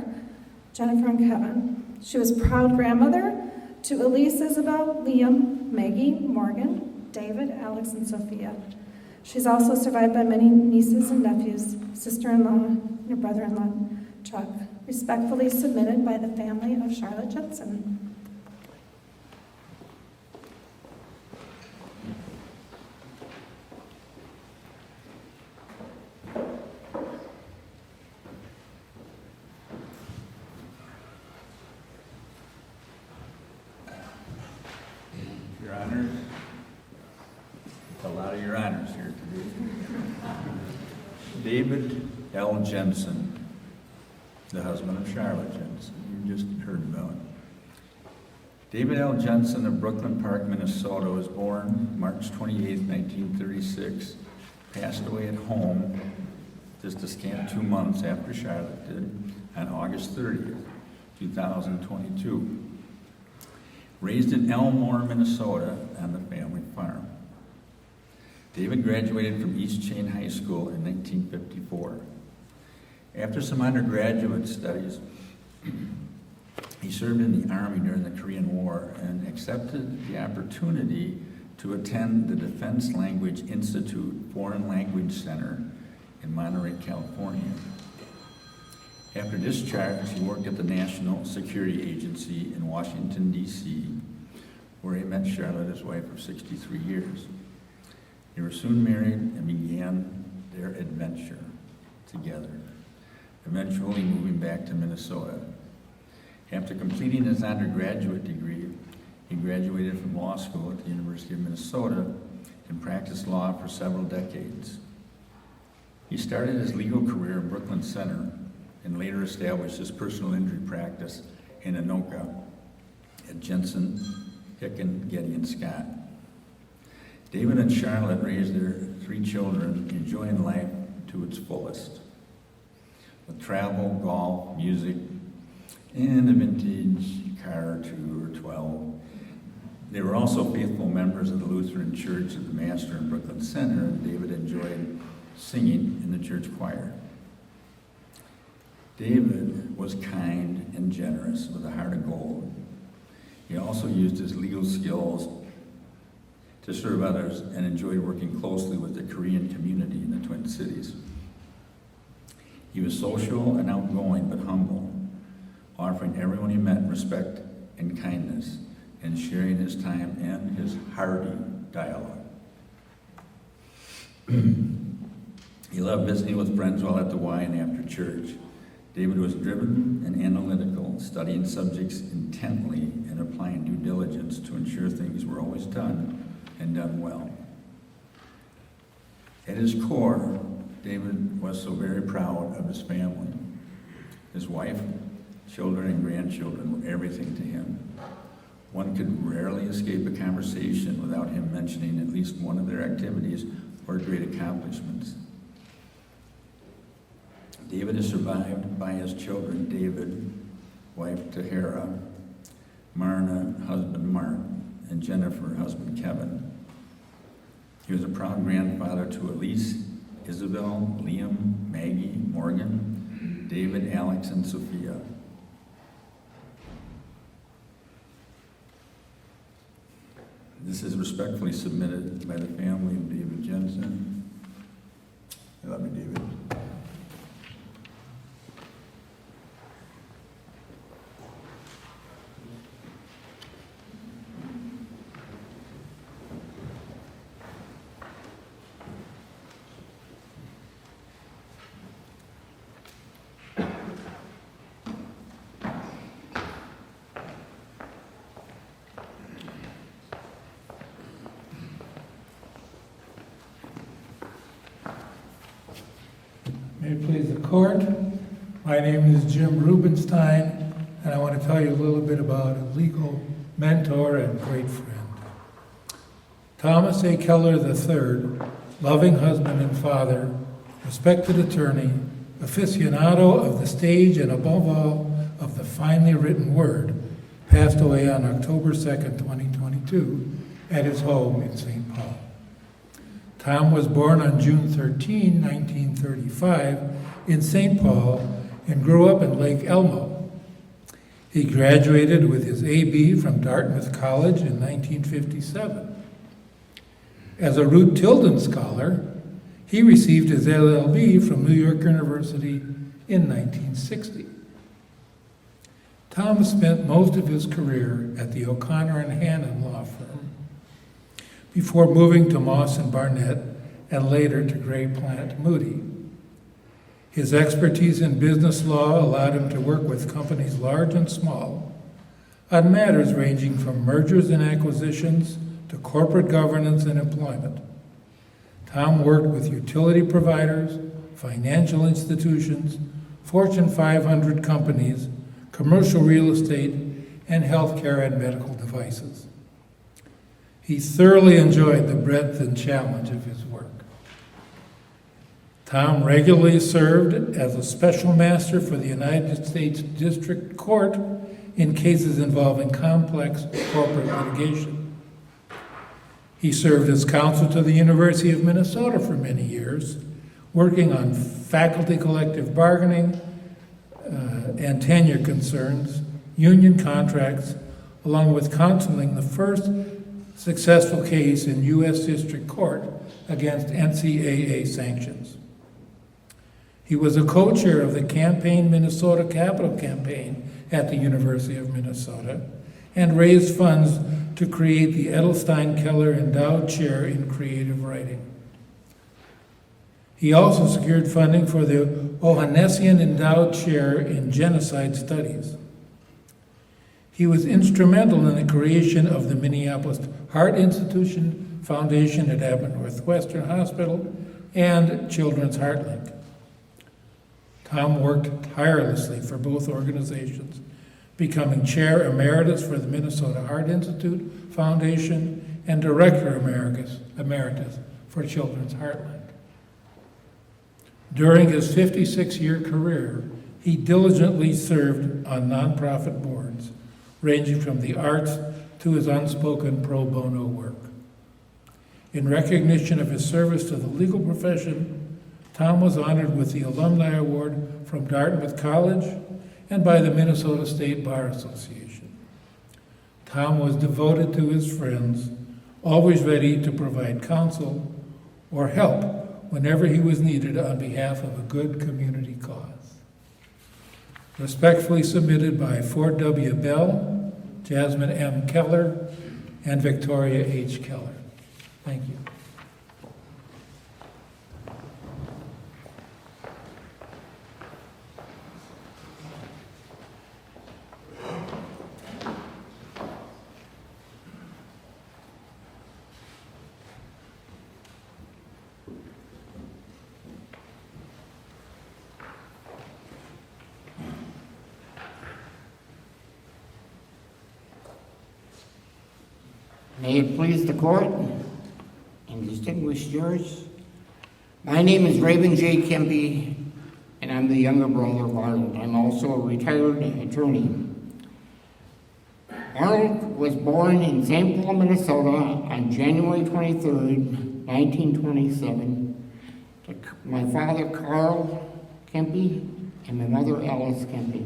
Jennifer and Kevin. She was proud grandmother to Elise, Isabel, Liam, Maggie, Morgan, David, Alex, and Sophia. She's also survived by many nieces and nephews, sister-in-law, and her brother-in-law, Chuck. Respectfully submitted by the family of Charlotte Jensen. Your Honors, a lot of your honors here today. David L. Jensen, the husband of Charlotte Jensen, you just heard about. David L. Jensen of Brooklyn Park, Minnesota, was born March 28, 1936, passed away at home just a scant 2 months after Charlotte did, on August 30th, 2022. Raised in Elmore, Minnesota, on the family farm. David graduated from East Chain High School in 1954. After some undergraduate studies, he served in the Army during the Korean War and accepted the opportunity to attend the Defense Language Institute Foreign Language Center in Monterey, California. After discharge, he worked at the National Security Agency in Washington, D.C., where he met Charlotte, his wife, for 63 years. They were soon married and began their adventure together, eventually moving back to Minnesota. After completing his undergraduate degree, he graduated from law school at the University of Minnesota and practiced law for several decades. He started his legal career in Brooklyn Center and later established his personal injury practice in Anoka at Jensen, Hicken, Getty, and Scott. David and Charlotte raised their 3 children, enjoying life to its fullest, with travel, golf, music, and a vintage car 2 or 12. They were also faithful members of the Lutheran Church of the Master in Brooklyn Center, and David enjoyed singing in the church choir. David was kind and generous with a heart of gold. He also used his legal skills to serve others and enjoyed working closely with the Korean community in the Twin Cities. He was social and outgoing but humble, offering everyone he met respect and kindness, and sharing his time and his hearty dialogue. He loved visiting with friends while at the Y and after church. David was driven and analytical, studying subjects intently and applying due diligence to ensure things were always done and done well. At his core, David was so very proud of his family. His wife, children, and grandchildren were everything to him. One could rarely escape a conversation without him mentioning at least one of their activities or great accomplishments. David is survived by his children, David, wife Tahara, Marna, husband Mark, and Jennifer, husband Kevin. He was a proud grandfather to Elise, Isabel, Liam, Maggie, Morgan, David, Alex, and Sophia. This is respectfully submitted by the family of David Jensen. I love you, David. May it please the court, my name is Jim Rubenstein, and I want to tell you a little bit about a legal mentor and great friend. Thomas A. Keller III, loving husband and father, respected attorney, aficionado of the stage and above all of the finely written word, passed away on October 2nd, 2022 at his home in St. Paul. Tom was born on June 13, 1935 in St. Paul and grew up in Lake Elmo. He graduated with his A.B. from Dartmouth College in 1957. As a Ruth Tilden Scholar, he received his LLB from New York University in 1960. Tom spent most of his career at the O'Connor and Hannon law firm, before moving to Moss and Barnett and later to Gray Plant Moody. His expertise in business law allowed him to work with companies large and small on matters ranging from mergers and acquisitions to corporate governance and employment. Tom worked with utility providers, financial institutions, Fortune 500 companies, commercial real estate, and healthcare and medical devices. He thoroughly enjoyed the breadth and challenge of his work. Tom regularly served as a special master for the United States District Court in cases involving complex corporate litigation. He served as counsel to the University of Minnesota for many years, working on faculty collective bargaining and tenure concerns, union contracts, along with counseling the first successful case in U.S. District Court against NCAA sanctions. He was a co-chair of the Campaign Minnesota Capital Campaign at the University of Minnesota and raised funds to create the Edelstein Keller Endowed Chair in Creative Writing. He also secured funding for the Ohanessian Endowed Chair in Genocide Studies. He was instrumental in the creation of the Minneapolis Heart Institution Foundation at Abbott Northwestern Hospital and Children's Heartlink. Tom worked tirelessly for both organizations, becoming Chair Emeritus for the Minnesota Heart Institute Foundation and Director Emeritus for Children's Heartland. During his 56-year career, he diligently served on nonprofit boards, ranging from the arts to his unspoken pro bono work. In recognition of his service to the legal profession, Tom was honored with the Alumni Award from Dartmouth College and by the Minnesota State Bar Association. Tom was devoted to his friends, always ready to provide counsel or help whenever he was needed on behalf of a good community cause. Respectfully submitted by Ford W. Bell, Jasmine M. Keller, and Victoria H. Keller. Thank you. May it please the court and distinguished jurors, my name is Raven J. Kempe, and I'm the younger brother of Arnold. I'm also a retired attorney. Arnold was born in St. Paul, Minnesota on January 23rd, 1927, to my father, Carl Kempe, and my mother, Alice Kempe.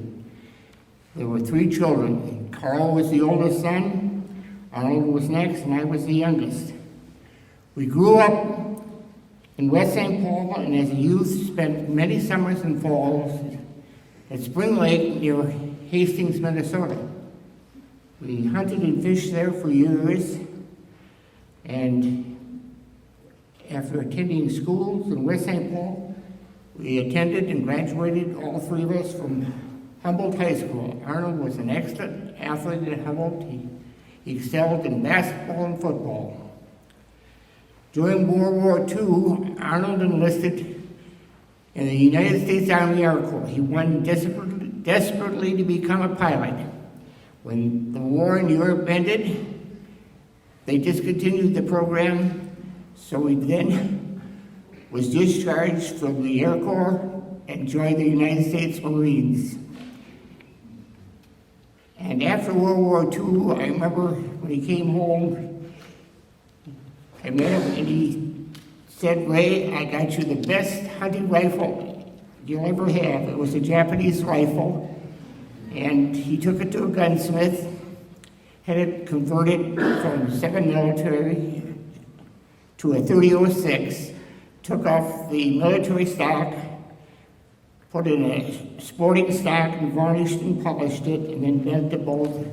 There were 3 children. Carl was the oldest son, Arnold was next, and I was the youngest. We grew up in West St. Paul, and as a youth spent many summers and falls at Spring Lake near Hastings, Minnesota. We hunted and fished there for years, and after attending schools in West St. Paul, we attended and graduated, all 3 of us, from Humboldt High School. Arnold was an excellent athlete at Humboldt. He excelled in basketball and football. During World War II, Arnold enlisted in the United States Army Air Corps. He wanted desperately to become a pilot. When the war in Europe ended, they discontinued the program, so he then was discharged from the Air Corps and joined the United States Marines. And after World War II, I remember when he came home, I met him and he said, "Ray, I got you the best hunting rifle you'll ever have." It was a Japanese rifle, and he took it to a gunsmith, had it converted from 7 military to a 30-06, took off the military stock, put in a sporting stock and varnished and polished it, and then bent the bolt.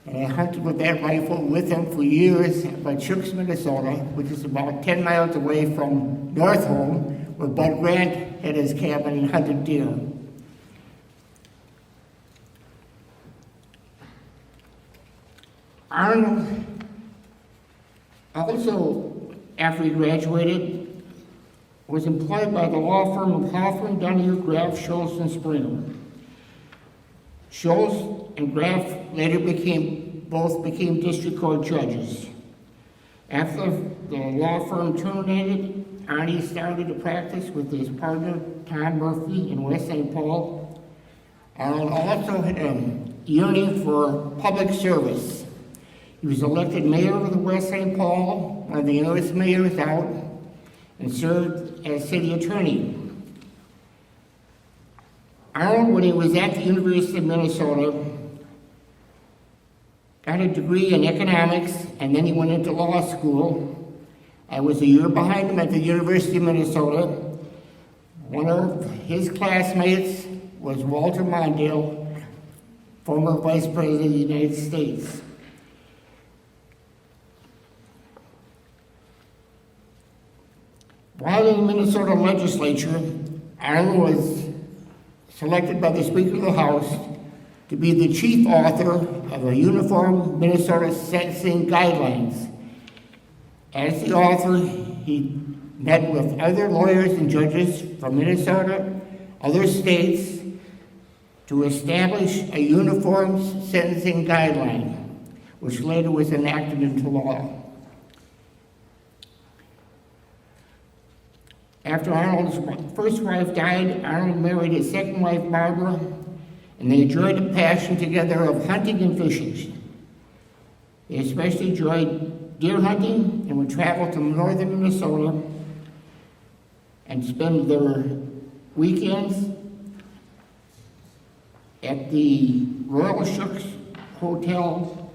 And I hunted with that rifle with him for years by Chooks, Minnesota, which is about 10 miles away from North Home, where Bud Grant had his cabin and hunted deer. Arnold also, after he graduated, was employed by the law firm of Hoffman, Donahue, Graff, Schultz, and Springer. Schultz and Graff later both became district court judges. After the law firm terminated, Arnie started to practice with his partner, Tom Murphy, in West St. Paul. Arnold also had a yearning for public service. He was elected mayor of the West St. Paul, one of the newest mayors out, and served as city attorney. Arnold, when he was at the University of Minnesota, got a degree in economics, and then he went into law school. I was a year behind him at the University of Minnesota. One of his classmates was Walter Mondale, former Vice President of the United States. While in the Minnesota legislature, Arnold was selected by the Speaker of the House to be the chief author of a uniform Minnesota sentencing guidelines. As the author, he met with other lawyers and judges from Minnesota, other states, to establish a uniform sentencing guideline, which later was enacted into law. After Arnold's first wife died, Arnold married his second wife, Barbara, and they enjoyed a passion together of hunting and fishing. They especially enjoyed deer hunting and would travel to northern Minnesota and spend their weekends at the Royal Shooks Hotel,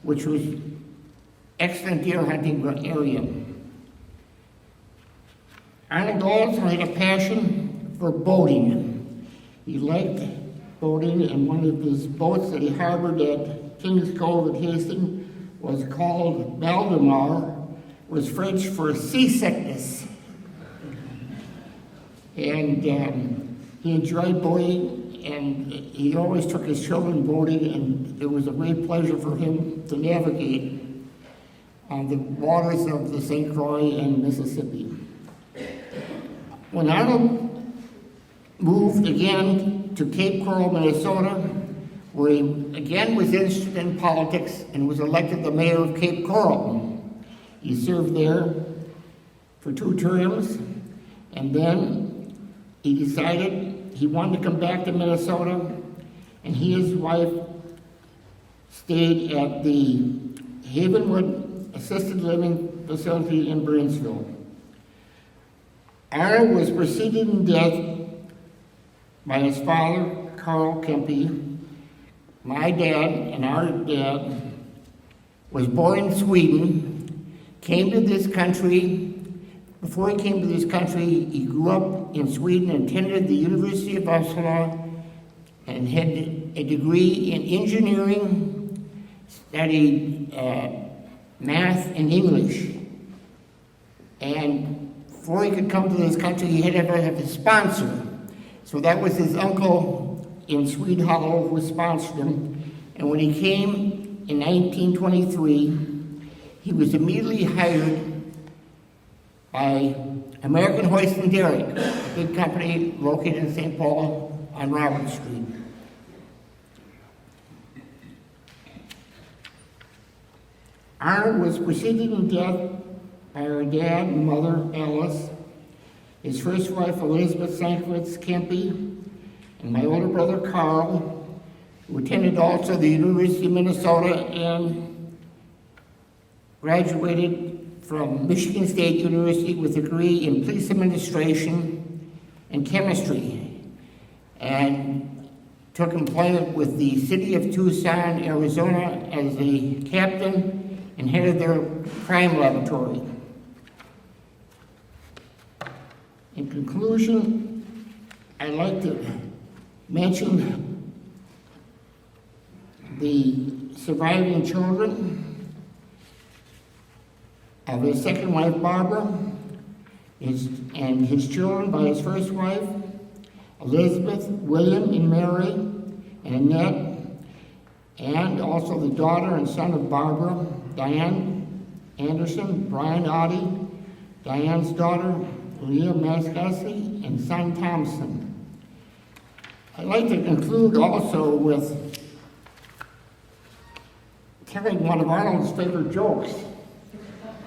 which was excellent deer hunting area. Arnold also had a passion for boating. He liked boating, and one of his boats that he harbored at Kings Cove at Hastings was called Valdemar, was French for seasickness. And he enjoyed boating, and he always took his children boating, and it was a great pleasure for him to navigate on the waters of the St. Croix and Mississippi. When Arnold moved again to Cape Coral, Minnesota, where he again was interested in politics and was elected the mayor of Cape Coral. He served there for 2 terms, and then he decided he wanted to come back to Minnesota, and he and his wife stayed at the Havenwood Assisted Living Facility in Burnsville. Arnold was preceded in death by his father, Carl Kempe. My dad and our dad was born in Sweden, came to this country. Before he came to this country, he grew up in Sweden, attended the University of Uppsala, and had a degree in engineering, studied math and English. And before he could come to this country, he had to have a sponsor. So that was his uncle in Swede Hollow who sponsored him. And when he came in 1923, he was immediately hired by American Hoist and Derrick, a big company located in St. Paul on Robert Street. Arnold was preceded in death by her dad and mother, Alice, his first wife, Elizabeth Sankwitz Kempe, and my older brother, Carl, who attended also the University of Minnesota and graduated from Michigan State University with a degree in police administration and chemistry, and took employment with the city of Tucson, Arizona as a captain and head of their crime laboratory. In conclusion, I'd like to mention the surviving children of his second wife, Barbara, and his children by his first wife, Elizabeth, William, and Mary, and Annette, and also the daughter and son of Barbara, Diane Anderson, Brian Audie, Diane's daughter, Leah Mascassi, and son Thompson. I'd like to conclude also with telling one of Arnold's favorite jokes.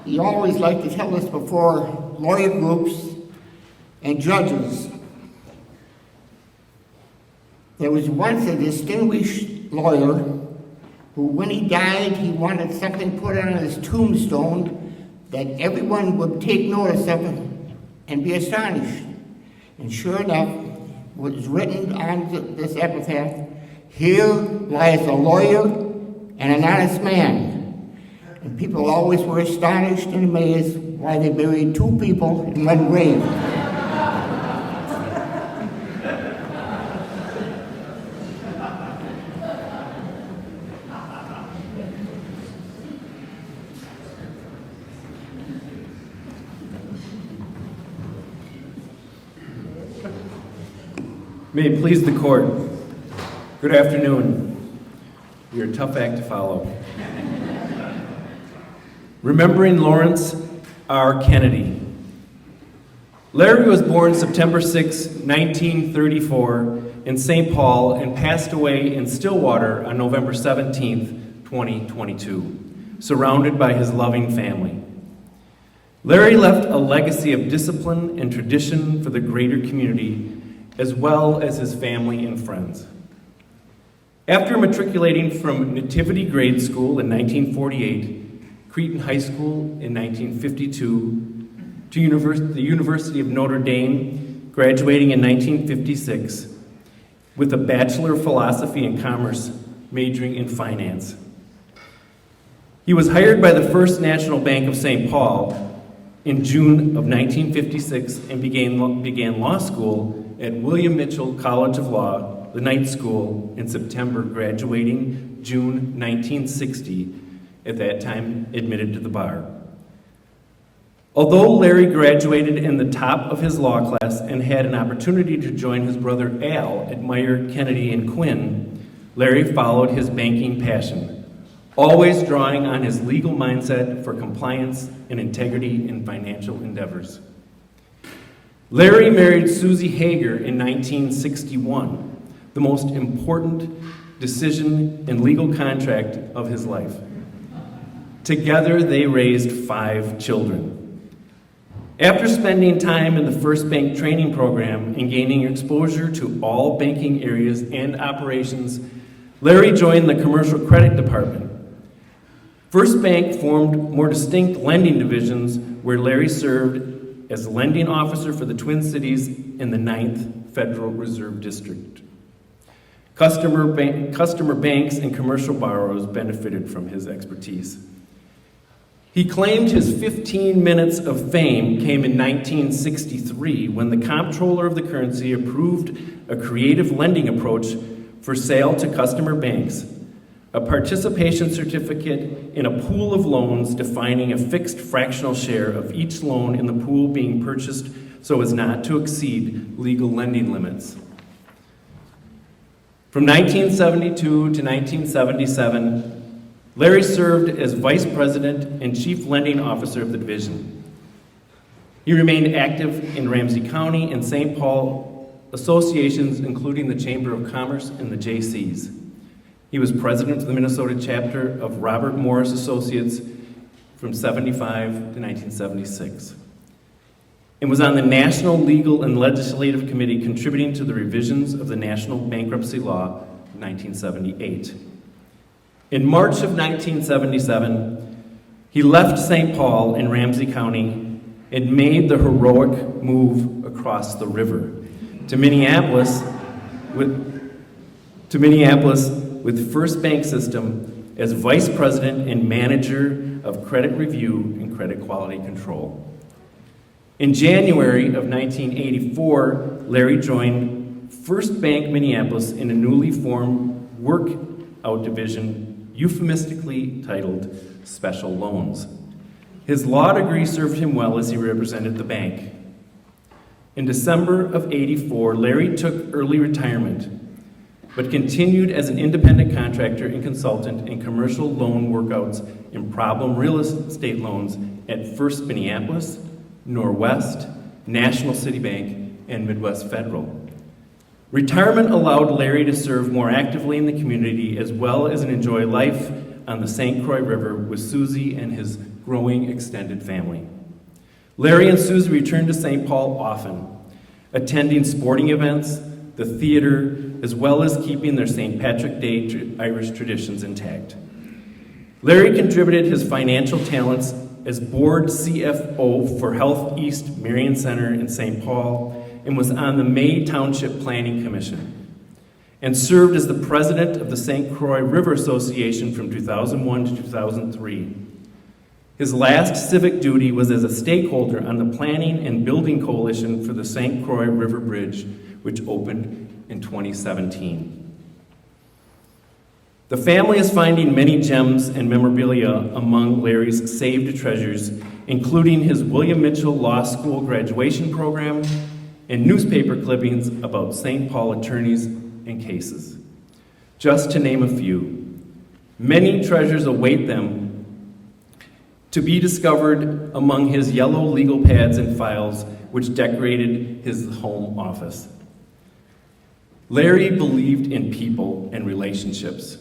He always liked to tell this before lawyer groups and judges. There was once a distinguished lawyer who, when he died, he wanted something put on his tombstone that everyone would take notice of and be astonished. And sure enough, what was written on this epitaph, "Here lies a lawyer and an honest man." And people always were astonished and amazed why they buried two people in one grave. May it please the court. Good afternoon. You're a tough act to follow. Remembering Lawrence R. Kennedy. Larry was born September 6, 1934 in St. Paul and passed away in Stillwater on November 17, 2022, surrounded by his loving family. Larry left a legacy of discipline and tradition for the greater community, as well as his family and friends. After matriculating from Nativity Grade School in 1948, Cretin High School in 1952, to the University of Notre Dame, graduating in 1956, with a Bachelor of Philosophy and Commerce, majoring in finance. He was hired by the First National Bank of St. Paul in June of 1956 and began law school at William Mitchell College of Law, the night school, in September, graduating June 1960, at that time admitted to the bar. Although Larry graduated in the top of his law class and had an opportunity to join his brother Al at Meyer, Kennedy, and Quinn, Larry followed his banking passion, always drawing on his legal mindset for compliance and integrity in financial endeavors. Larry married Susie Hager in 1961, the most important decision and legal contract of his life. Together, they raised 5 children. After spending time in the First Bank training program and gaining exposure to all banking areas and operations, Larry joined the commercial credit department. First Bank formed more distinct lending divisions where Larry served as lending officer for the Twin Cities in the 9th Federal Reserve District. Customer banks and commercial borrowers benefited from his expertise. He claimed his 15 minutes of fame came in 1963 when the comptroller of the currency approved a creative lending approach for sale to customer banks, a participation certificate in a pool of loans defining a fixed fractional share of each loan in the pool being purchased so as not to exceed legal lending limits. From 1972 to 1977, Larry served as Vice President and Chief Lending Officer of the division. He remained active in Ramsey County and St. Paul associations, including the Chamber of Commerce and the J.C.'s. He was president of the Minnesota chapter of Robert Morris Associates from 75 to 1976, and was on the National Legal and Legislative Committee contributing to the revisions of the National Bankruptcy Law of 1978. In March of 1977, he left St. Paul in Ramsey County and made the heroic move across the river to Minneapolis with First Bank System as Vice President and Manager of Credit Review and Credit Quality Control. In January of 1984, Larry joined First Bank Minneapolis in a newly formed workout division euphemistically titled Special Loans. His law degree served him well as he represented the bank. In December of '84, Larry took early retirement, but continued as an independent contractor and consultant in commercial loan workouts and problem real estate loans at First Minneapolis, Norwest, National City Bank, and Midwest Federal. Retirement allowed Larry to serve more actively in the community as well as enjoy life on the St. Croix River with Susie and his growing extended family. Larry and Susie returned to St. Paul often, attending sporting events, the theater, as well as keeping their St. Patrick Day Irish traditions intact. Larry contributed his financial talents as board CFO for Health East Marion Center in St. Paul and was on the May Township Planning Commission and served as the president of the St. Croix River Association from 2001 to 2003. His last civic duty was as a stakeholder on the Planning and Building Coalition for the St. Croix River Bridge, which opened in 2017. The family is finding many gems and memorabilia among Larry's saved treasures, including his William Mitchell Law School graduation program and newspaper clippings about St. Paul attorneys and cases, just to name a few. Many treasures await them to be discovered among his yellow legal pads and files which decorated his home office. Larry believed in people and relationships.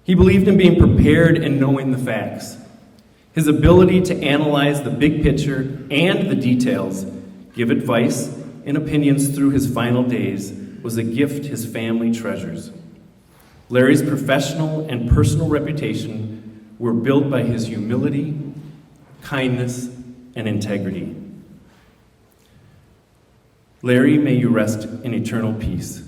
He believed in being prepared and knowing the facts. His ability to analyze the big picture and the details, give advice and opinions through his final days, was a gift his family treasures. Larry's professional and personal reputation were built by his humility, kindness, and integrity. Larry, may you rest in eternal peace.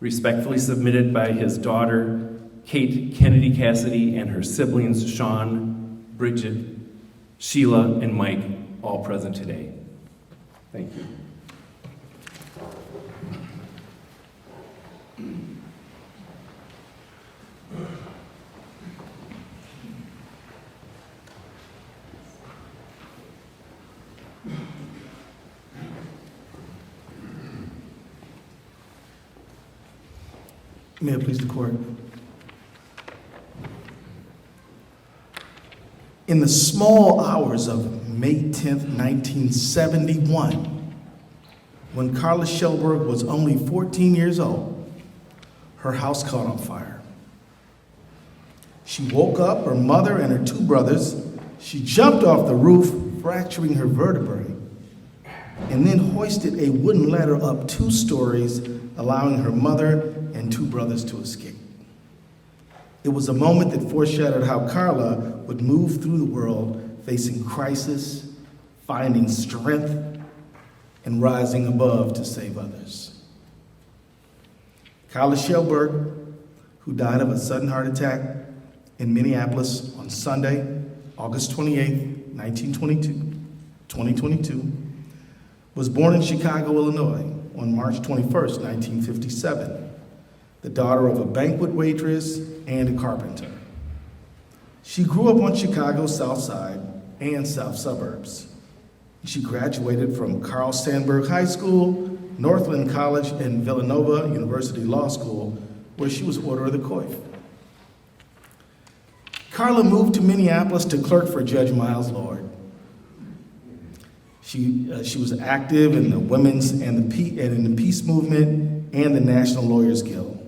Respectfully submitted by his daughter, Kate Kennedy Cassidy, and her siblings, Sean, Bridget, Sheila, and Mike, all present today. Thank you. May it please the court. In the small hours of May 10th, 1971, when Carla Shelberg was only 14 years old, her house caught on fire. She woke up her mother and her two brothers. She jumped off the roof, fracturing her vertebrae, and then hoisted a wooden ladder up 2 stories, allowing her mother and 2 brothers to escape. It was a moment that foreshadowed how Carla would move through the world, facing crisis, finding strength, and rising above to save others. Carla Shelberg, who died of a sudden heart attack in Minneapolis on Sunday, August 28, 2022, was born in Chicago, Illinois on March 21st, 1957, the daughter of a banquet waitress and a carpenter. She grew up on Chicago's South Side and South Suburbs. She graduated from Carl Sandburg High School, Northland College, and Villanova University Law School, where she was Order of the Coif. Carla moved to Minneapolis to clerk for Judge Miles Lord. She was active in the women's and in the peace movement and the National Lawyers Guild.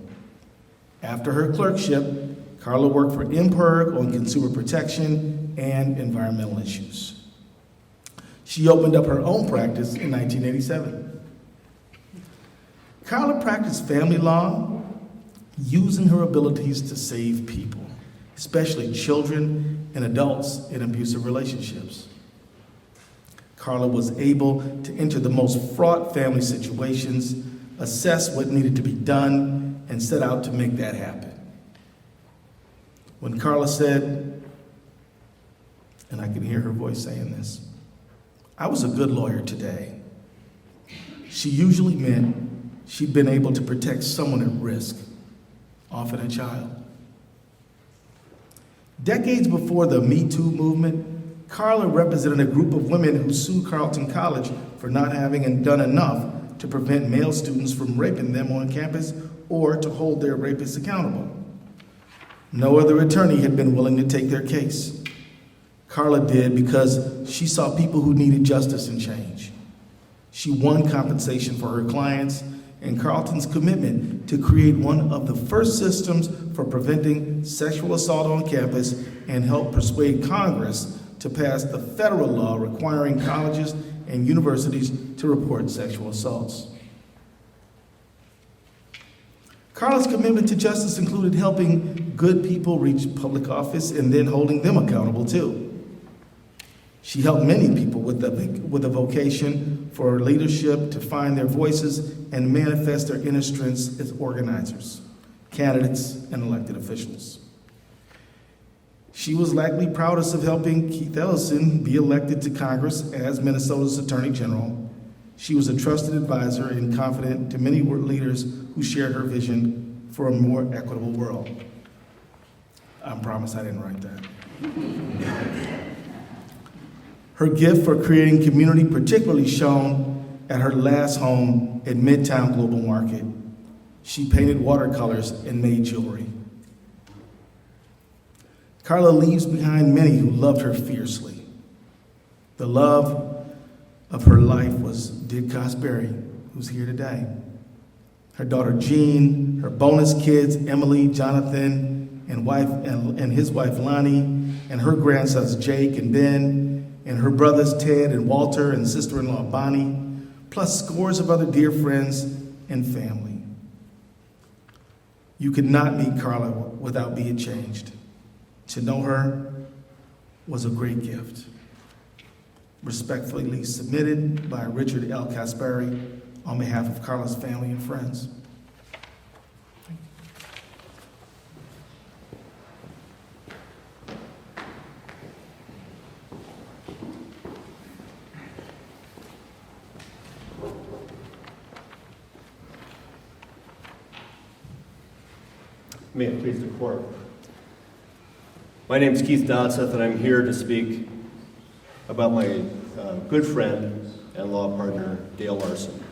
After her clerkship, Carla worked for MPIRG on consumer protection and environmental issues. She opened up her own practice in 1987. Carla practiced family law, using her abilities to save people, especially children and adults in abusive relationships. Carla was able to enter the most fraught family situations, assess what needed to be done, and set out to make that happen. When Carla said, and I can hear her voice saying this, "I was a good lawyer today," she usually meant she'd been able to protect someone at risk, often a child. Decades before the Me Too movement, Carla represented a group of women who sued Carleton College for not having done enough to prevent male students from raping them on campus or to hold their rapists accountable. No other attorney had been willing to take their case. Carla did because she saw people who needed justice and change. She won compensation for her clients and Carleton's commitment to create one of the first systems for preventing sexual assault on campus and help persuade Congress to pass the federal law requiring colleges and universities to report sexual assaults. Carla's commitment to justice included helping good people reach public office and then holding them accountable too. She helped many people with a vocation for leadership to find their voices and manifest their inner strengths as organizers, candidates, and elected officials. She was likely proudest of helping Keith Ellison be elected to Congress as Minnesota's Attorney General. She was a trusted advisor and confidant to many leaders who shared her vision for a more equitable world. I promise I didn't write that. Her gift for creating community particularly shone at her last home at Midtown Global Market. She painted watercolors and made jewelry. Carla leaves behind many who loved her fiercely. The love of her life was Dick Cosberry, who's here today. Her daughter Jean, her bonus kids Emily, Jonathan, and his wife Lonnie, and her grandsons Jake and Ben, and her brothers Ted and Walter and sister-in-law Bonnie, plus scores of other dear friends and family. You could not meet Carla without being changed. To know her was a great gift. Respectfully submitted by Richard L. Caspari on behalf of Carla's family and friends. May it please the court. My name is Keith Dodseth, and I'm here to speak about my good friend and law partner, Dale Larson.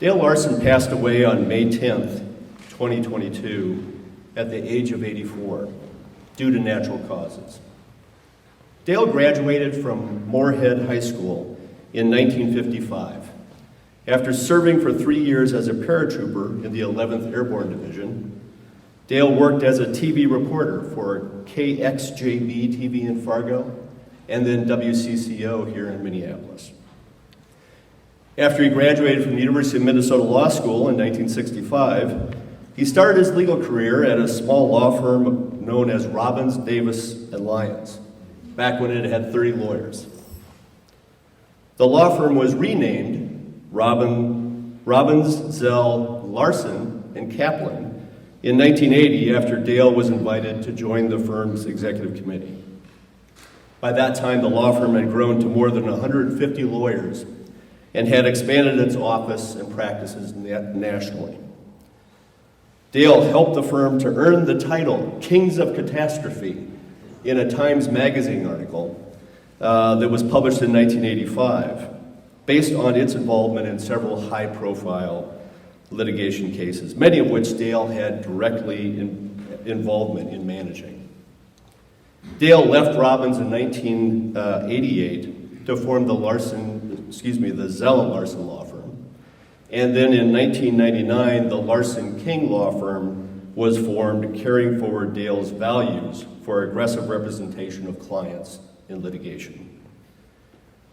Dale Larson passed away on May 10th, 2022, at the age of 84, due to natural causes. Dale graduated from Moorhead High School in 1955. After serving for 3 years as a paratrooper in the 11th Airborne Division, Dale worked as a TV reporter for KXJB TV in Fargo, and then WCCO here in Minneapolis. After he graduated from the University of Minnesota Law School in 1965, he started his legal career at a small law firm known as Robbins, Davis & Lyons, back when it had 30 lawyers. The law firm was renamed Robbins, Zell, Larson, and Kaplan in 1980 after Dale was invited to join the firm's executive committee. By that time, the law firm had grown to more than 150 lawyers and had expanded its office and practices nationally. Dale helped the firm to earn the title Kings of Catastrophe in a Times Magazine article that was published in 1985, based on its involvement in several high-profile litigation cases, many of which Dale had directly involvement in managing. Dale left Robbins in 1988 to form the Zell & Larson law firm. And then in 1999, the Larson King law firm was formed, carrying forward Dale's values for aggressive representation of clients in litigation.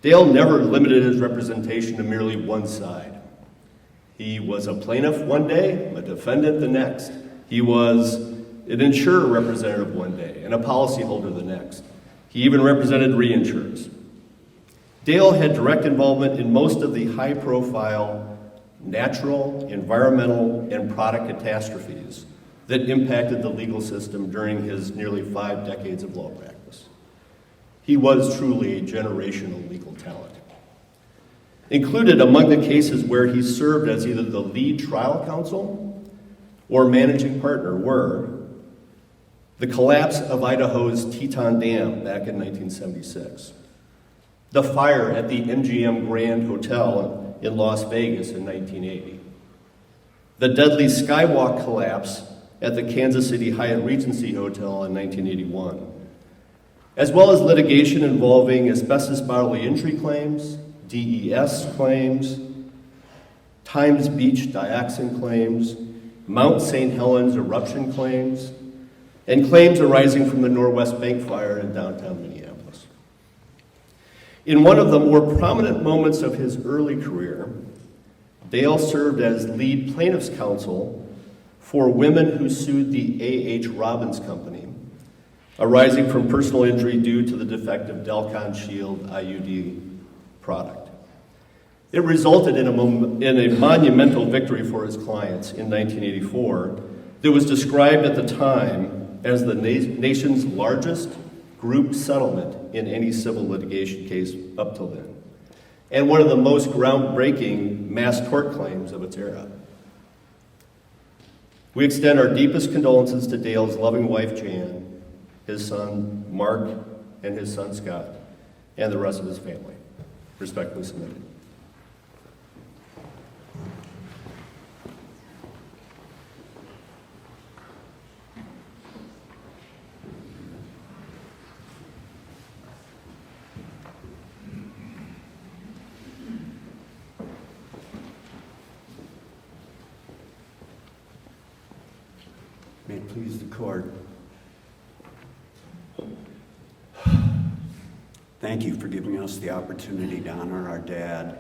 Dale never limited his representation to merely one side. He was a plaintiff one day, a defendant the next. He was an insurer representative one day and a policyholder the next. He even represented reinsurers. Dale had direct involvement in most of the high-profile natural, environmental, and product catastrophes that impacted the legal system during his nearly 5 decades of law practice. He was truly a generational legal talent. Included among the cases where he served as either the lead trial counsel or managing partner were the collapse of Idaho's Teton Dam back in 1976, the fire at the MGM Grand Hotel in Las Vegas in 1980, the deadly Skywalk collapse at the Kansas City Hyatt Regency Hotel in 1981, as well as litigation involving asbestos bodily injury claims, DES claims, Times Beach dioxin claims, Mount St. Helens eruption claims, and claims arising from the Norwest Bank fire in downtown Minneapolis. In one of the more prominent moments of his early career, Dale served as lead plaintiff's counsel for women who sued the A.H. Robbins Company, arising from personal injury due to the defective Delcon Shield IUD product. It resulted in a monumental victory for his clients in 1984 that was described at the time as the nation's largest group settlement in any civil litigation case up till then, and one of the most groundbreaking mass tort claims of its era. We extend our deepest condolences to Dale's loving wife, Jan, his son, Mark, and his son, Scott, and the rest of his family. Respectfully submitted. May it please the court. Thank you for giving us the opportunity to honor our dad,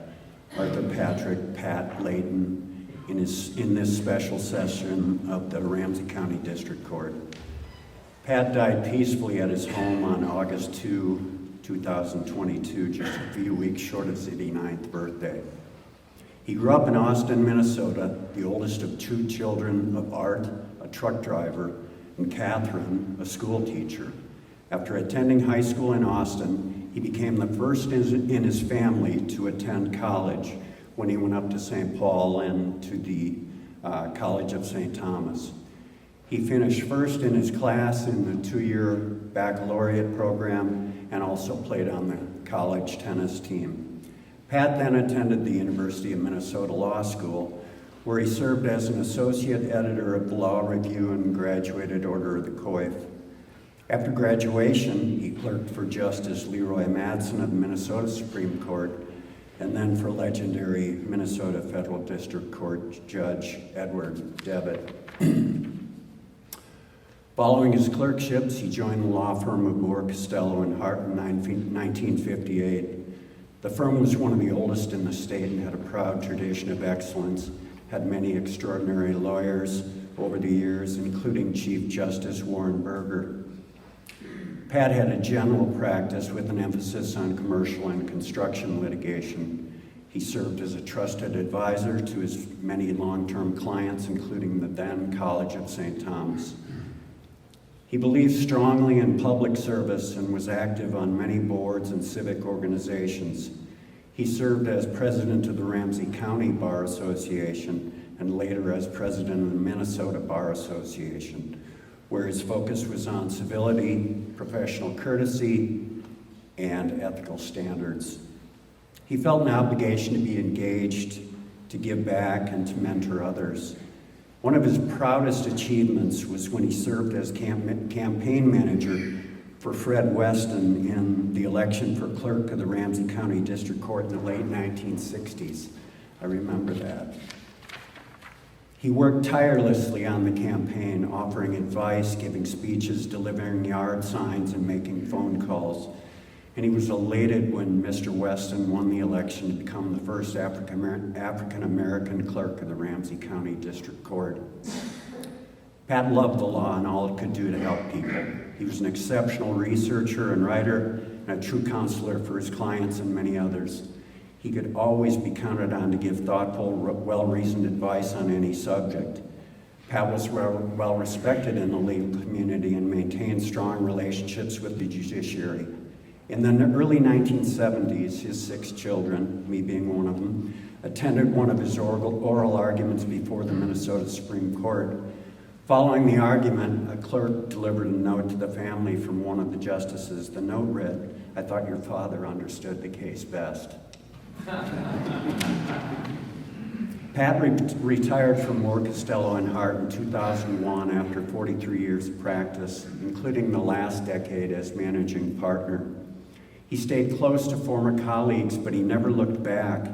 Arthur Patrick "Pat" Layton, in this special session of the Ramsey County District Court. Pat died peacefully at his home on August 2, 2022, just a few weeks short of his 89th birthday. He grew up in Austin, Minnesota, the oldest of two children of Art, a truck driver, and Catherine, a school teacher. After attending high school in Austin, he became the first in his family to attend college when he went up to St. Paul and to the College of St. Thomas. He finished first in his class in the 2-year baccalaureate program and also played on the college tennis team. Pat then attended the University of Minnesota Law School, where he served as an associate editor of the Law Review and graduated Order of the Coif. After graduation, he clerked for Justice Leroy Madsen of the Minnesota Supreme Court, and then for legendary Minnesota Federal District Court Judge Edward Devitt. Following his clerkships, he joined the law firm of Moore, Costello, and Hart in 1958. The firm was one of the oldest in the state and had a proud tradition of excellence, had many extraordinary lawyers over the years, including Chief Justice Warren Berger. Pat had a general practice with an emphasis on commercial and construction litigation. He served as a trusted advisor to his many long-term clients, including the then College of St. Thomas. He believed strongly in public service and was active on many boards and civic organizations. He served as president of the Ramsey County Bar Association and later as president of the Minnesota Bar Association, where his focus was on civility, professional courtesy, and ethical standards. He felt an obligation to be engaged, to give back, and to mentor others. One of his proudest achievements was when he served as campaign manager for Fred Weston in the election for clerk of the Ramsey County District Court in the late 1960s. I remember that. He worked tirelessly on the campaign, offering advice, giving speeches, delivering yard signs, and making phone calls. And he was elated when Mr. Weston won the election to become the first African-American clerk of the Ramsey County District Court. Pat loved the law and all it could do to help people. He was an exceptional researcher and writer and a true counselor for his clients and many others. He could always be counted on to give thoughtful, well-reasoned advice on any subject. Pat was well respected in the legal community and maintained strong relationships with the judiciary. In the early 1970s, his 6 children, me being one of them, attended one of his oral arguments before the Minnesota Supreme Court. Following the argument, a clerk delivered a note to the family from one of the justices. The note read, "I thought your father understood the case best." Pat retired from Moore, Costello, and Hart in 2001 after 43 years of practice, including the last decade as managing partner. He stayed close to former colleagues, but he never looked back.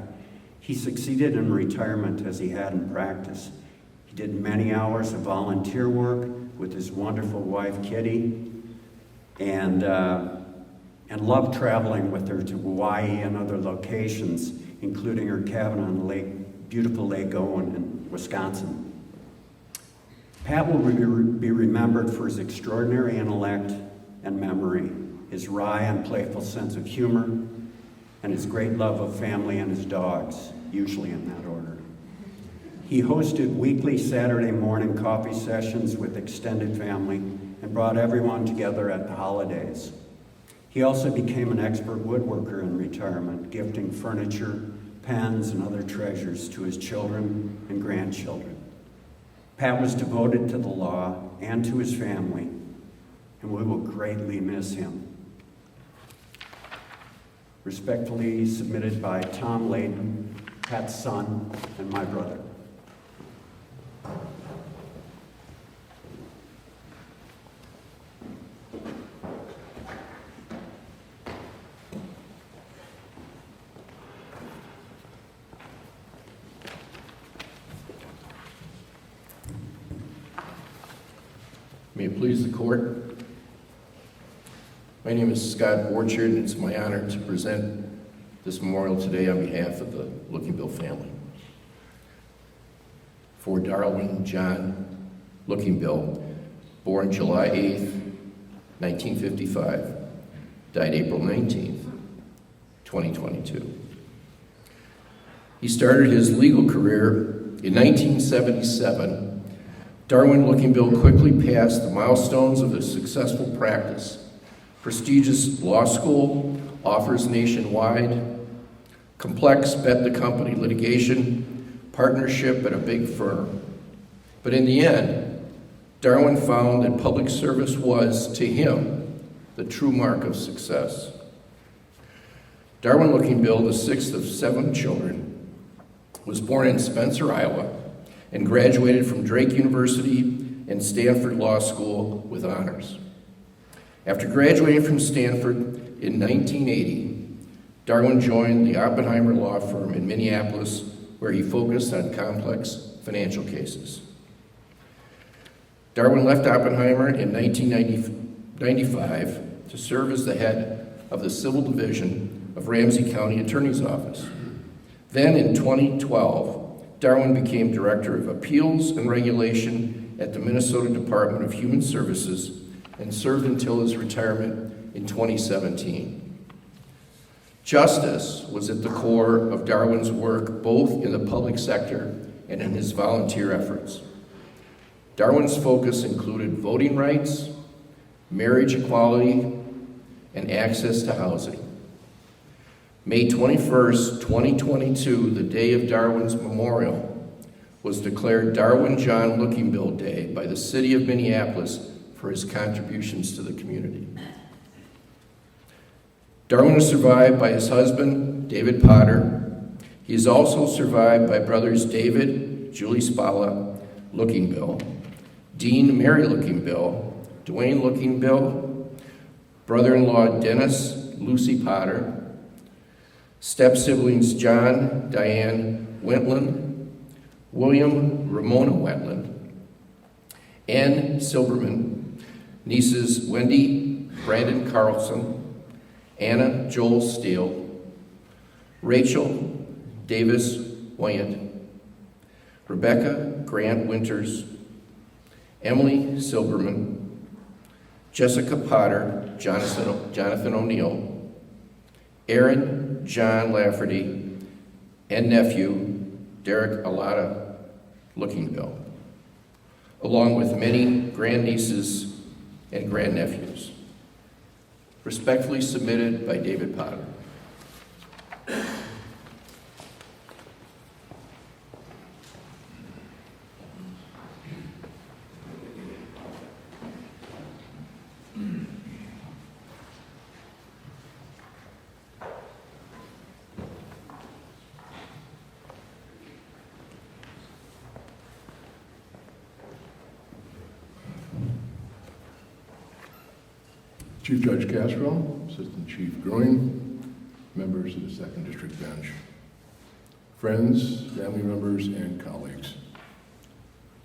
He succeeded in retirement as he had in practice. He did many hours of volunteer work with his wonderful wife, Kitty, and loved traveling with her to Hawaii and other locations, including her cabin on beautiful Lake Owen in Wisconsin. Pat will be remembered for his extraordinary intellect and memory, his wry and playful sense of humor, and his great love of family and his dogs, usually in that order. He hosted weekly Saturday morning coffee sessions with extended family and brought everyone together at the holidays. He also became an expert woodworker in retirement, gifting furniture, pens, and other treasures to his children and grandchildren. Pat was devoted to the law and to his family, and we will greatly miss him. Respectfully submitted by Tom Layden, Pat's son, and my brother. May it please the court. My name is Scott Borchard, and it's my honor to present this memorial today on behalf of the Looking Bill family. For Darwin John Looking Bill, born July 8th, 1955, died April 19th, 2022. He started his legal career in 1977. Darwin Looking Bill quickly passed the milestones of a successful practice. Prestigious law school, offers nationwide, complex bet-the-company litigation, partnership at a big firm. But in the end, Darwin found that public service was, to him, the true mark of success. Darwin Looking Bill, the sixth of 7 children, was born in Spencer, Iowa, and graduated from Drake University and Stanford Law School with honors. After graduating from Stanford in 1980, Darwin joined the Oppenheimer law firm in Minneapolis, where he focused on complex financial cases. Darwin left Oppenheimer in 1995 to serve as the head of the Civil Division of Ramsey County Attorney's Office. Then in 2012, Darwin became Director of Appeals and Regulation at the Minnesota Department of Human Services and served until his retirement in 2017. Justice was at the core of Darwin's work, both in the public sector and in his volunteer efforts. Darwin's focus included voting rights, marriage equality, and access to housing. May 21st, 2022, the day of Darwin's memorial, was declared Darwin John Looking Bill Day by the city of Minneapolis for his contributions to the community. Darwin is survived by his husband, David Potter. He is also survived by brothers David, Julie Spala, Looking Bill, Dean, Mary Looking Bill, Dwayne Looking Bill, brother-in-law Dennis, Lucy Potter, step-siblings John, Diane Wentland, William, Ramona Wentland, Ann Silberman, nieces Wendy, Brandon Carlson, Anna Joel Steele, Rachel Davis Wyant, Rebecca Grant Winters, Emily Silberman, Jessica Potter, Jonathan O'Neill, Aaron John Lafferty, and nephew Derek Alada Looking Bill, along with many grandnieces and grandnephews. Respectfully submitted by David Potter. Chief Judge Castro, Assistant Chief Groen, members of the 2nd District Bench, friends, family members, and colleagues.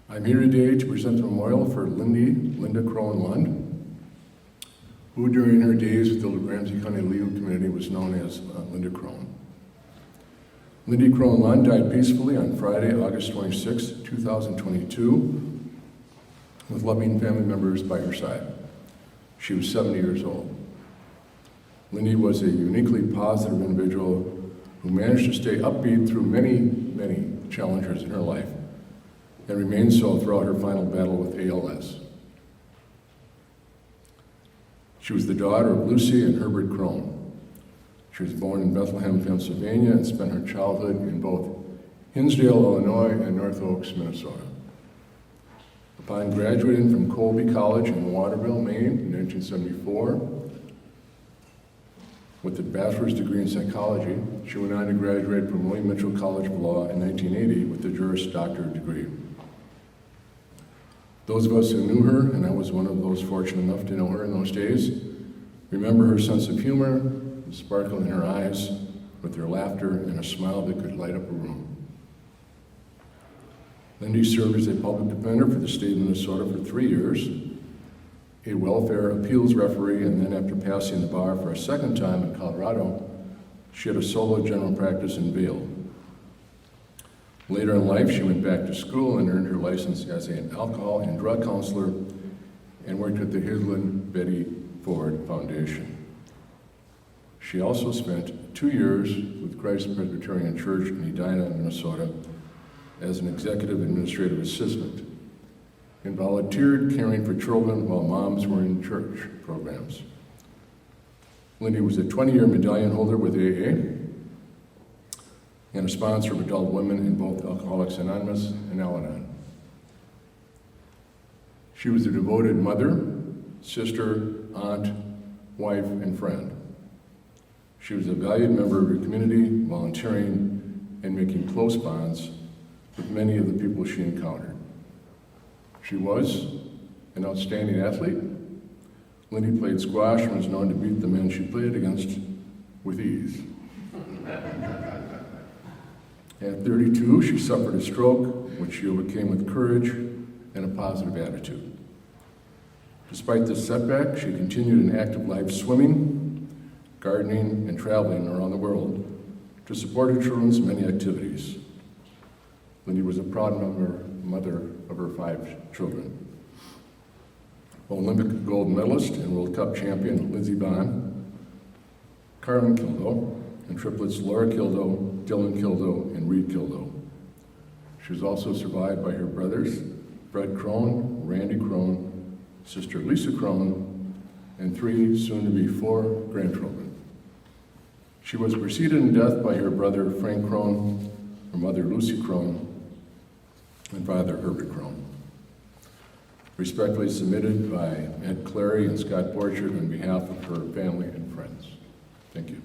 I'm here today to present the memorial for Linda Crone Lund, who during her days with the Ramsey County Legal Community was known as Linda Crone. Lindy Crone Lund died peacefully on Friday, August 26, 2022, with loving family members by her side. She was 70 years old. Lindy was a uniquely positive individual who managed to stay upbeat through many, many challenges in her life and remained so throughout her final battle with ALS. She was the daughter of Lucy and Herbert Crone. She was born in Bethlehem, Pennsylvania, and spent her childhood in both Hinsdale, Illinois, and North Oaks, Minnesota. Upon graduating from Colby College in Waterville, Maine in 1974, with a bachelor's degree in psychology, she went on to graduate from William Mitchell College of Law in 1980 with a Juris Doctorate degree. Those of us who knew her, and I was one of those fortunate enough to know her in those days, remember her sense of humor, the sparkle in her eyes, with her laughter and a smile that could light up a room. Lindy served as a public defender for the state of Minnesota for 3 years, a welfare appeals referee, and then after passing the bar for a second time in Colorado, she had a solo general practice in Vail. Later in life, she went back to school and earned her license as an alcohol and drug counselor and worked at the Hislin Betty Ford Foundation. She also spent 2 years with Christ Presbyterian Church in Edina, Minnesota, as an executive administrative assistant, and volunteered caring for children while moms were in church programs. Lindy was a 20-year medallion holder with AA and a sponsor of adult women in both Alcoholics Anonymous and Al-Anon. She was a devoted mother, sister, aunt, wife, and friend. She was a valued member of her community, volunteering and making close bonds with many of the people she encountered. She was an outstanding athlete. Lindy played squash and was known to beat the men she played against with ease. At 32, she suffered a stroke, which she overcame with courage and a positive attitude. Despite this setback, she continued an active life swimming, gardening, and traveling around the world to support her children's many activities. Lindy was a proud mother of her 5 children. Olympic gold medalist and World Cup champion Lindsey Vonn, Carmen Kildo, and triplets Laura Kildo, Dylan Kildo, and Reed Kildo. She was also survived by her brothers, Fred Crone, Randy Crone, sister Lisa Crone, and 3, soon-to-be 4, grandchildren. She was preceded in death by her brother Frank Crone, her mother Lucy Crone, and father Herbert Crone. Respectfully submitted by Ed Clary and Scott Borchard on behalf of her family and friends. Thank you.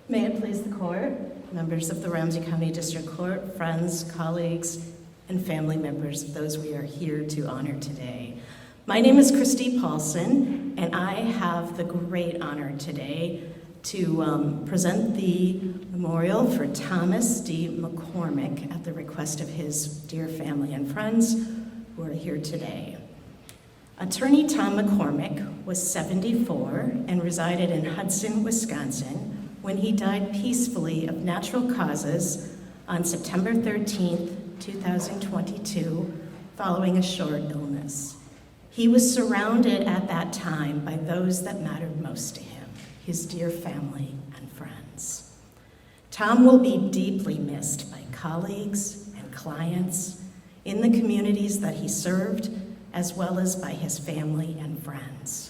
May it please the court, members of the Ramsey County District Court, friends, colleagues, and family members of those we are here to honor today. My name is Christy Paulson, and I have the great honor today to present the memorial for Thomas D. McCormick at the request of his dear family and friends who are here today. Attorney Tom McCormick was 74 and resided in Hudson, Wisconsin, when he died peacefully of natural causes on September 13th, 2022, following a short illness. He was surrounded at that time by those that mattered most to him, his dear family and friends. Tom will be deeply missed by colleagues and clients in the communities that he served, as well as by his family and friends.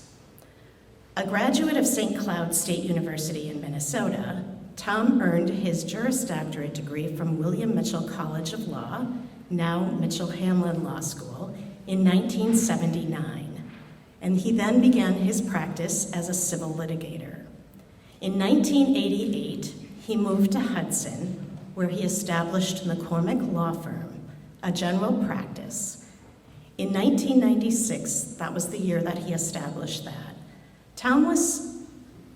A graduate of St. Cloud State University in Minnesota, Tom earned his Juris Doctorate degree from William Mitchell College of Law, now Mitchell Hamlin Law School, in 1979, and he then began his practice as a civil litigator. In 1988, he moved to Hudson, where he established McCormick Law Firm, a general practice. In 1996, that was the year that he established that, Tom was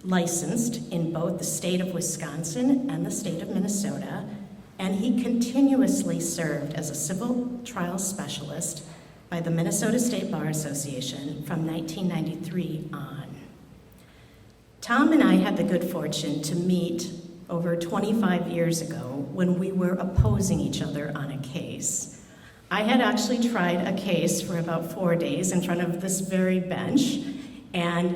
licensed in both the state of Wisconsin and the state of Minnesota, and he continuously served as a civil trial specialist by the Minnesota State Bar Association from 1993 on. Tom and I had the good fortune to meet over 25 years ago when we were opposing each other on a case. I had actually tried a case for about 4 days in front of this very bench and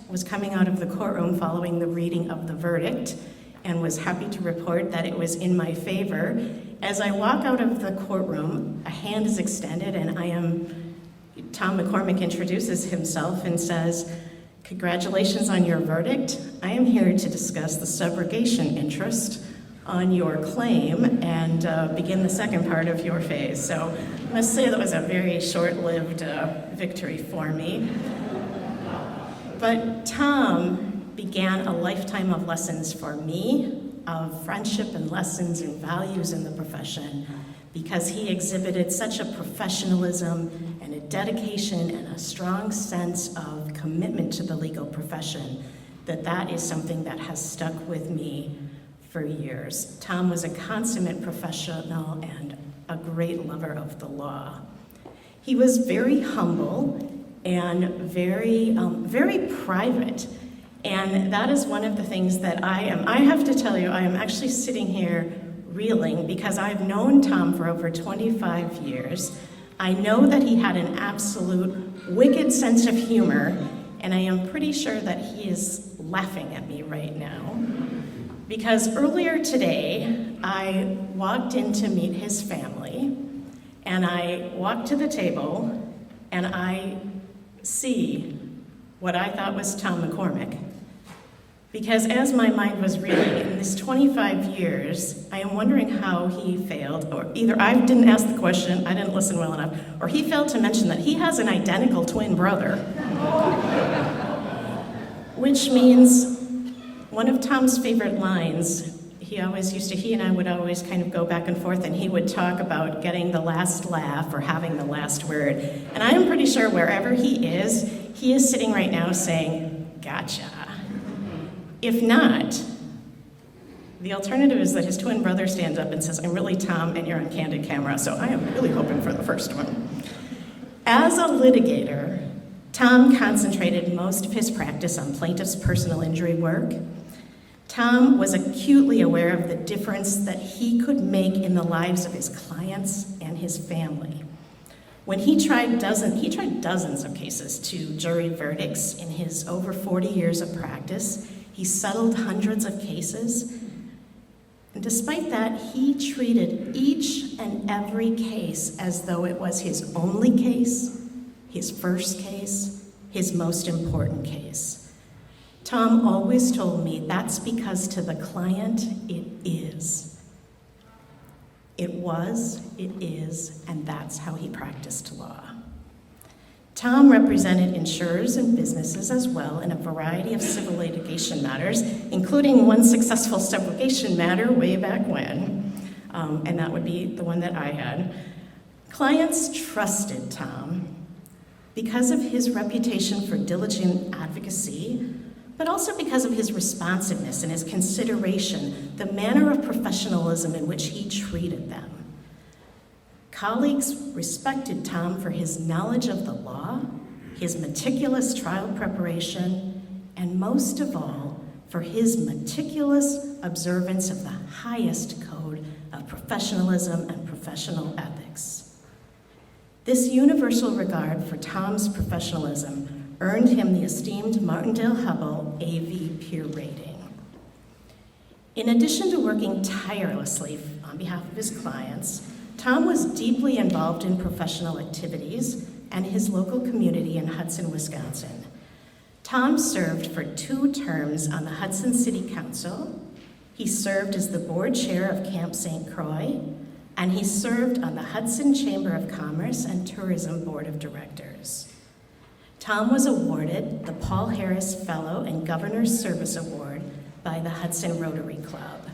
was coming out of the courtroom following the reading of the verdict and was happy to report that it was in my favor. As I walk out of the courtroom, a hand is extended and Tom McCormick introduces himself and says, "Congratulations on your verdict. I am here to discuss the subrogation interest on your claim and begin the second part of your phase." So I must say that was a very short-lived victory for me. But Tom began a lifetime of lessons for me, of friendship and lessons and values in the profession, because he exhibited such a professionalism and a dedication and a strong sense of commitment to the legal profession that is something that has stuck with me for years. Tom was a consummate professional and a great lover of the law. He was very humble and very private. And that is one of the things that I have to tell you, I am actually sitting here reeling because I've known Tom for over 25 years. I know that he had an absolute wicked sense of humor, and I am pretty sure that he is laughing at me right now. Because earlier today, I walked in to meet his family, and I walked to the table, and I see what I thought was Tom McCormick. Because as my mind was reeling, in this 25 years, I am wondering how he failed, or either I didn't ask the question, I didn't listen well enough, or he failed to mention that he has an identical twin brother. Which means one of Tom's favorite lines, he and I would always kind of go back and forth, and he would talk about getting the last laugh or having the last word. And I am pretty sure wherever he is sitting right now saying, "Gotcha." If not, the alternative is that his twin brother stands up and says, "I'm really Tom, and you're on candid camera," so I am really hoping for the first one. As a litigator, Tom concentrated most of his practice on plaintiff's personal injury work. Tom was acutely aware of the difference that he could make in the lives of his clients and his family. When he tried dozens of cases to jury verdicts in his over 40 years of practice. He settled hundreds of cases. And despite that, he treated each and every case as though it was his only case, his first case, his most important case. Tom always told me that's because to the client, it is. It was, it is, and that's how he practiced law. Tom represented insurers and businesses as well in a variety of civil litigation matters, including one successful subrogation matter way back when, and that would be the one that I had. Clients trusted Tom because of his reputation for diligent advocacy, but also because of his responsiveness and his consideration, the manner of professionalism in which he treated them. Colleagues respected Tom for his knowledge of the law, his meticulous trial preparation, and most of all, for his meticulous observance of the highest code of professionalism and professional ethics. This universal regard for Tom's professionalism earned him the esteemed Martindale-Hubbell AV Peer Rating. In addition to working tirelessly on behalf of his clients, Tom was deeply involved in professional activities and his local community in Hudson, Wisconsin. Tom served for 2 terms on the Hudson City Council He served as the board chair of Camp St. Croix, and he served on the Hudson Chamber of Commerce and Tourism Board of Directors. Tom was awarded the Paul Harris Fellow and Governor's Service Award by the Hudson Rotary Club.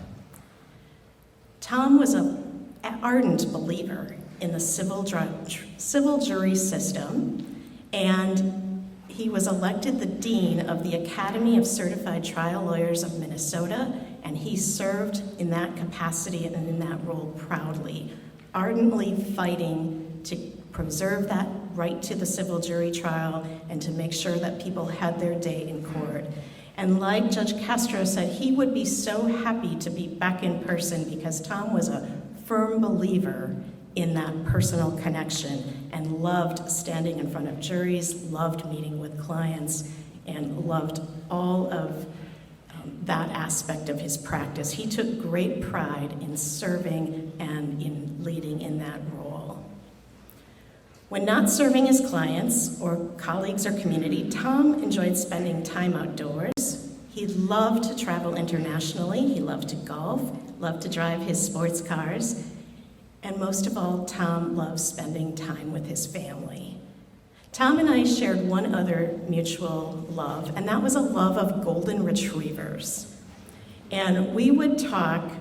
Tom was an ardent believer in the civil jury system, and he was elected the Dean of the Academy of Certified Trial Lawyers of Minnesota, and he served in that capacity and in that role proudly, ardently fighting to preserve that right to the civil jury trial and to make sure that people had their day in court. And like Judge Castro said, he would be so happy to be back in person because Tom was a firm believer in that personal connection and loved standing in front of juries, loved meeting with clients, and loved all of that aspect of his practice. He took great pride in serving and in leading in that role. When not serving his clients or colleagues or community, Tom enjoyed spending time outdoors. He loved to travel internationally. He loved to golf, loved to drive his sports cars. And most of all, Tom loved spending time with his family. Tom and I shared one other mutual love, and that was a love of golden retrievers. And we would talk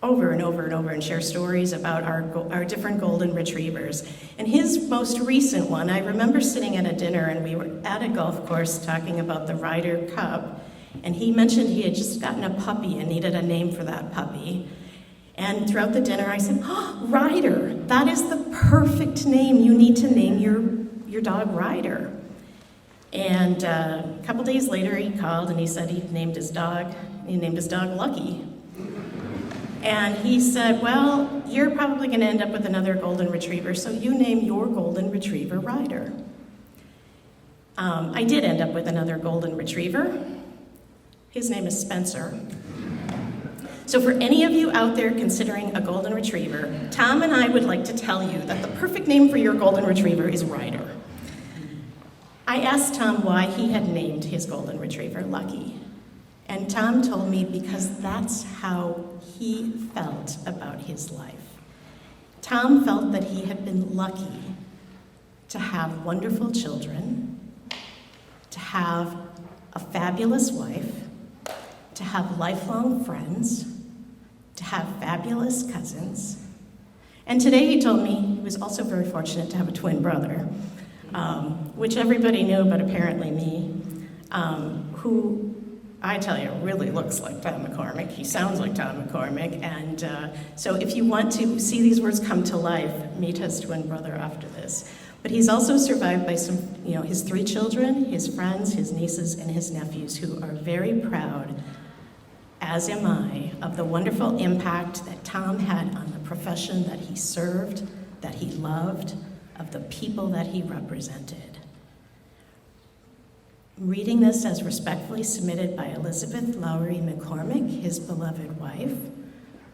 over and over and over and share stories about our different golden retrievers. And his most recent one, I remember sitting at a dinner and we were at a golf course talking about the Ryder Cup, and he mentioned he had just gotten a puppy and needed a name for that puppy. And throughout the dinner I said, "Oh, Ryder, that is the perfect name. You need to name your dog Ryder." And a couple days later he called and he said he named his dog Lucky. And he said, "Well, you're probably going to end up with another golden retriever, so you name your golden retriever Ryder." I did end up with another golden retriever. His name is Spencer. So for any of you out there considering a golden retriever, Tom and I would like to tell you that the perfect name for your golden retriever is Ryder. I asked Tom why he had named his golden retriever Lucky. And Tom told me because that's how he felt about his life. Tom felt that he had been lucky to have wonderful children, to have a fabulous wife, to have lifelong friends, to have fabulous cousins. And today he told me he was also very fortunate to have a twin brother, which everybody knew, but apparently me, who I tell you, really looks like Tom McCormick. He sounds like Tom McCormick. And so if you want to see these words come to life, meet his twin brother after this. But he's also survived by his 3 children, his friends, his nieces, and his nephews, who are very proud, as am I, of the wonderful impact that Tom had on the profession that he served, that he loved, of the people that he represented. Reading this as respectfully submitted by Elizabeth Lowry McCormick, his beloved wife,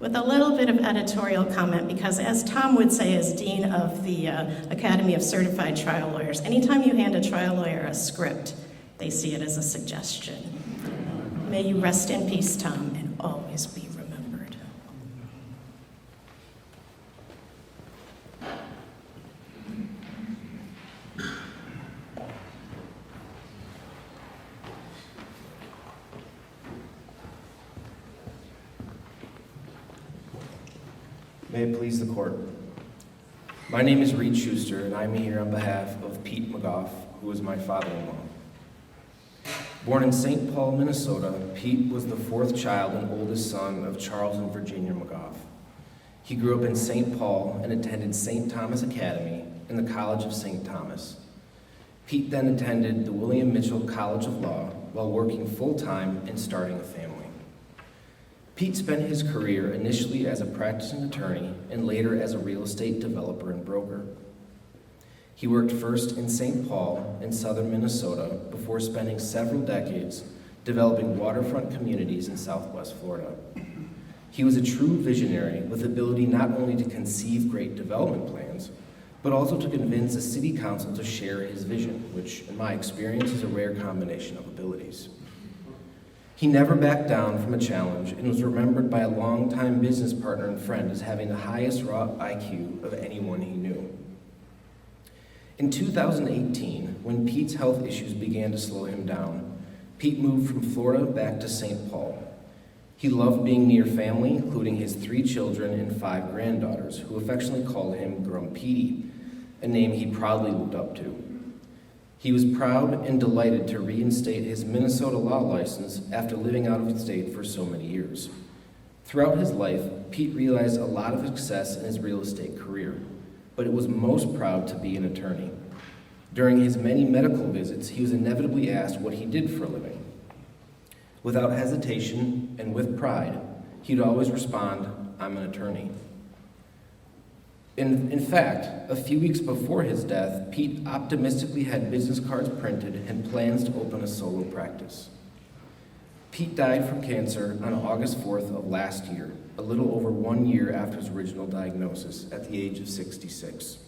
with a little bit of editorial comment, because as Tom would say as Dean of the Academy of Certified Trial Lawyers, anytime you hand a trial lawyer a script, they see it as a suggestion. May you rest in peace, Tom, and always be remembered. May it please the court. My name is Reed Schuster, and I'm here on behalf of Pete McGough, who is my father-in-law. Born in St. Paul, Minnesota, Pete was the 4th child and oldest son of Charles and Virginia McGough. He grew up in St. Paul and attended St. Thomas Academy and the College of St. Thomas. Pete then attended the William Mitchell College of Law while working full-time and starting a family. Pete spent his career initially as a practicing attorney and later as a real estate developer and broker. He worked first in St. Paul in southern Minnesota before spending several decades developing waterfront communities in southwest Florida. He was a true visionary with the ability not only to conceive great development plans, but also to convince a city council to share his vision, which in my experience is a rare combination of abilities. He never backed down from a challenge and was remembered by a longtime business partner and friend as having the highest raw IQ of anyone he knew. In 2018, when Pete's health issues began to slow him down, Pete moved from Florida back to St. Paul. He loved being near family, including his 3 children and 5 granddaughters, who affectionately called him Grumpy, a name he proudly lived up to. He was proud and delighted to reinstate his Minnesota law license after living out of state for so many years. Throughout his life, Pete realized a lot of success in his real estate career, but it was most proud to be an attorney. During his many medical visits, he was inevitably asked what he did for a living. Without hesitation and with pride, he'd always respond, "I'm an attorney." In fact, a few weeks before his death, Pete optimistically had business cards printed and plans to open a solo practice. Pete died from cancer on August 4th of last year, a little over 1 year after his original diagnosis, at the age of 66.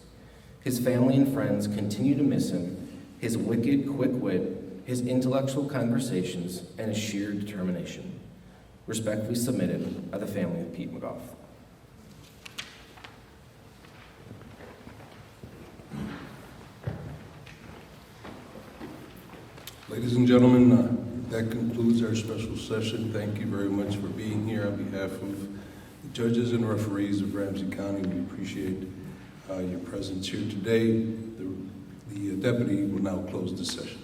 His family and friends continue to miss him, his wicked, quick wit, his intellectual conversations, and his sheer determination. Respectfully submitted by the family of Pete McGough. Ladies and gentlemen, that concludes our special session. Thank you very much for being here on behalf of the judges and referees of Ramsey County. We appreciate your presence here today. The deputy will now close the session.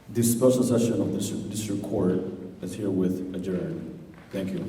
This special session of the District Court is herewith adjourned. Thank you.